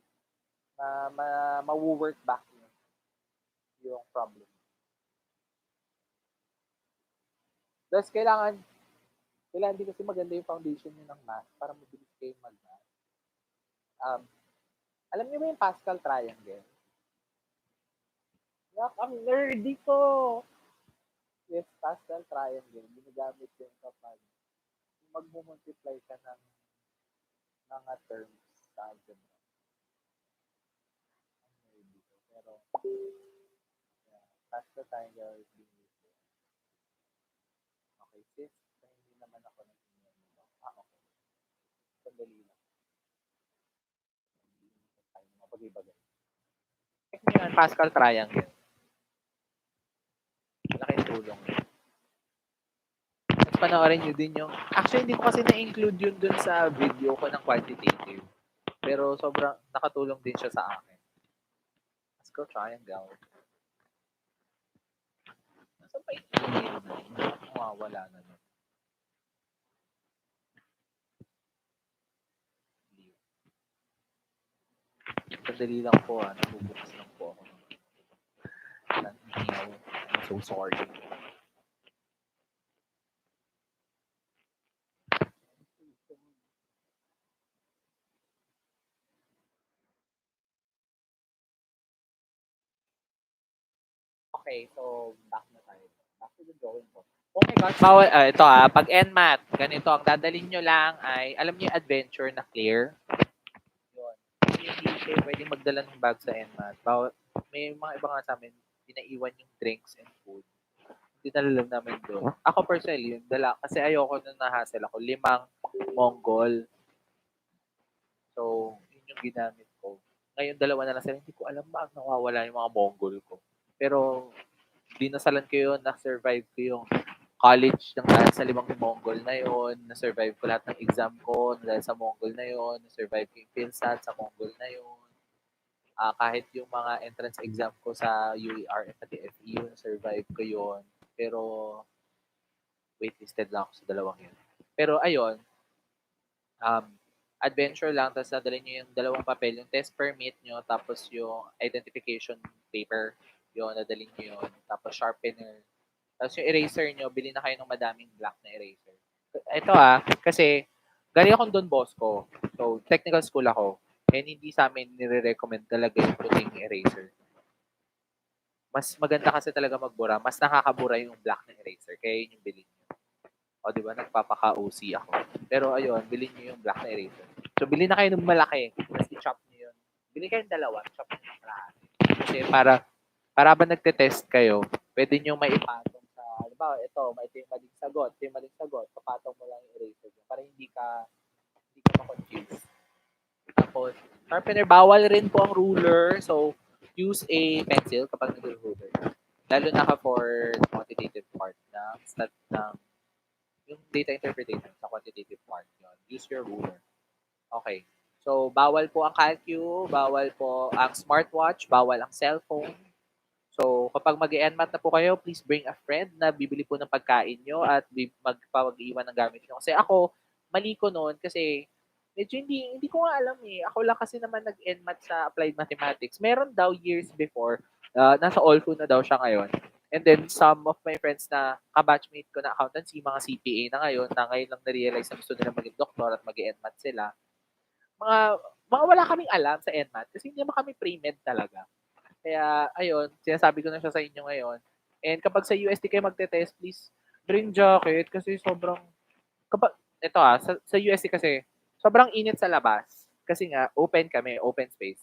Ma-work back yun, yung problem. Plus, kailangan din kasi maganda yung foundation nyo ng math para mabilis kayo mag-math. Alam niyo ba yung Pascal triangle? Yak, ang nerdy ko! Yes, Pascal triangle. Ginagamit yun kapag mag-multiply ka ng mga terms sa algebra. Ang nerdy ko. Pero, yeah, Pascal triangle is being used. Okay, sis, hindi naman ako nag-email nito. Okay. Sandali lang. Mapag-ibagay. Check nyo yan, Pascal triangle. Malaking tulong. At panoorin nyo din yung... Actually, hindi ko kasi na-include yun dun sa video ko ng quantitative. Pero sobrang nakatulong din siya sa akin. Pascal triangle. Nasa pa yung wala na nun. Sandali lang po nabubukas lang po ako. I'm so sorry. Okay, so back na tayo. Back to the drawing board. Oh my gosh, bawal, ito pag NMAT, ganito, ang dadalhin nyo lang ay, alam niyo yung adventure na clear? Yun. Hindi kayo pwedeng magdala ng bag sa NMAT. Bawal, may mga iba nga sa amin, pinaiwan yung drinks and food. Hindi lang namin doon. Ako personally, yung dala, kasi ayoko nung na-hassle ako, 5 Mongol. So, yun yung ginamit ko. Ngayon, 2 na lang sila. Hindi ko alam ba nawawala yung mga Mongol ko. Pero, dinasalan ko yun, na-survive ko yung college ng dahil sa 5 Mongol na yun. Na-survive ko lahat ng exam ko dahil sa Mongol na yun. Na-survive ko yung PhilSat sa Mongol na yun. Kahit yung mga entrance exam ko sa UER at FEU, na-survive ko yun. Pero, waitlisted lang ako sa 2 yun. Pero, ayun, adventure lang, tapos nadalhin nyo yung 2 papel, yung test permit nyo, tapos yung identification paper, yun, nadalhin nyo yun, tapos sharpener, tapos yung eraser nyo, bili na kayo ng madaming black na eraser. Ito kasi galing akong Don Bosco, so technical school ako, and hindi sa amin nire-recommend talaga yung puting eraser. Mas maganda kasi talaga magbura, mas nakakabura yung black na eraser, kaya yun yung bilhin nyo. O, di ba, nagpapaka-OC ako. Pero ayun, bilhin nyo yung black na eraser. So, bilhin na kayo ng malaki, tapos i-chop nyo yun. Bilhin kayo ng 2, chop nyo ng kalahati. Kasi para ba nagte-test kayo, pwede nyo maipatong sa, halimbawa, ito yung maling sagot, papatong mo lang yung eraser nyo para hindi ka ma-confuse. Sharpener, bawal rin po ang ruler. So, use a pencil kapag nag-ruler. Lalo na ka for quantitative part ng stat ng yung data interpretation sa quantitative part yun. Use your ruler. Okay. So, bawal po ang calcu, bawal po ang smartwatch, bawal ang cellphone. So, kapag mag-NMAT na po kayo, please bring a friend na bibili po ng pagkain nyo at magpapag-iwan ng gamit nyo. Kasi ako, mali ko noon kasi medyo hindi ko nga alam eh. Ako lang kasi naman nag-NMAT sa Applied Mathematics. Meron daw years before, nasa Olfu na daw siya ngayon. And then, some of my friends na kabatchmate ko na accountancy, mga CPA na ngayon lang na-realize na gusto nila maging doktor at mag-NMAT sila. Mga, mga wala kaming alam sa NMAT kasi hindi naman kami pre-med talaga. Kaya, ayun, sinasabi ko na siya sa inyo ngayon. And kapag sa UST kayo magte-test, please bring jacket kasi sobrang, kapag, ito sa UST kasi, sobrang init sa labas. Kasi nga, open kami, open space.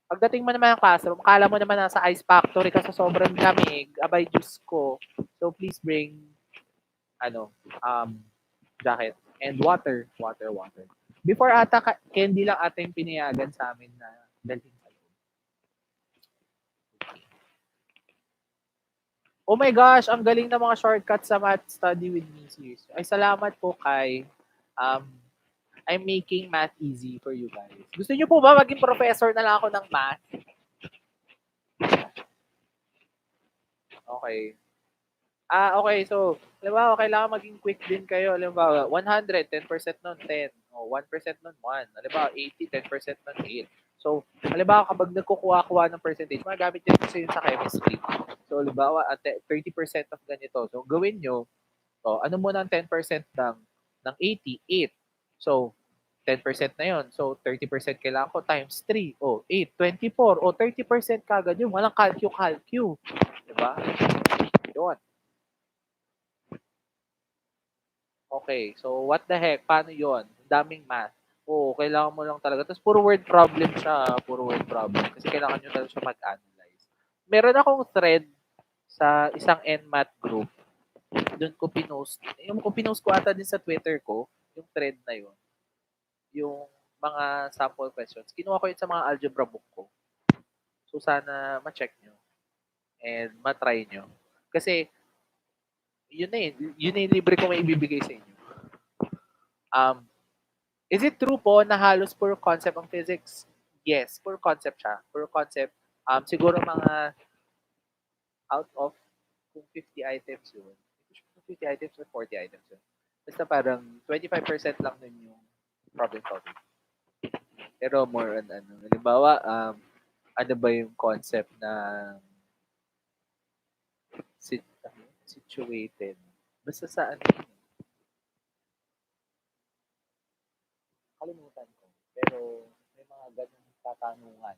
Pagdating mo naman ng classroom, akala mo naman nasa ice factory ka sa sobrang lamig, abay, Diyos ko. So, please bring, ano, jacket. And water, water. Before ata, candy lang ata yung pinayagan sa amin na dalhin sa loob. Oh my gosh, ang galing ng mga shortcuts sa math study with me series. Ay, salamat po kay um, I'm making math easy for you guys. Gusto niyo po ba maging professor na lang ako ng math? Okay. Okay. So, halimbawa, kailangan maging quick din kayo. Halimbawa, 100, 10% nun, 10. O, 1% nun, 1. Halimbawa, 80, 10% nun, 8. So, halimbawa, kapag nagkukuha-kuha ng percentage, magagamit yan kasi yun sa chemistry. So, halimbawa, 30% of ganito. So, gawin nyo, ano muna ang 10% ng 80? 8. So, 10% na yon. So, 30% kailangan ko times 3. O, 8, 24. O, 30% kagad yun. Walang calcu. Diba? Yun. Okay, so what the heck? Paano yon? Daming math. Oo, kailangan mo lang talaga. Tapos puro word problem siya. Puro word problem. Kasi kailangan nyo talaga siya mag-analyze. Meron akong thread sa isang NMAT group. Doon ko pinost. Yung kung pinost ko ata din sa Twitter ko, yung thread na yun. Yung mga sample questions. Kinuha ko yun sa mga algebra book ko. So sana ma-check nyo and ma-try nyo. Kasi yun na eh. Yun na yung libre ko may ibibigay sa inyo. Is it true po na halos pure concept ang physics? Yes, pure concept siya. Pure concept. Siguro mga out of kung 50 items yun. 50 items or 40 items yun. Basta parang 25% lang nun yung problem solving. Pero more on ano. Halimbawa, ano ba yung concept na situated? Basta sa ano yun. Kalimutan ko. Pero may mga ganun katanungan.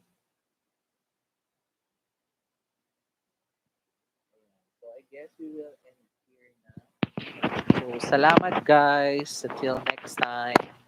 So I guess we will end here na. So salamat guys. Until next time.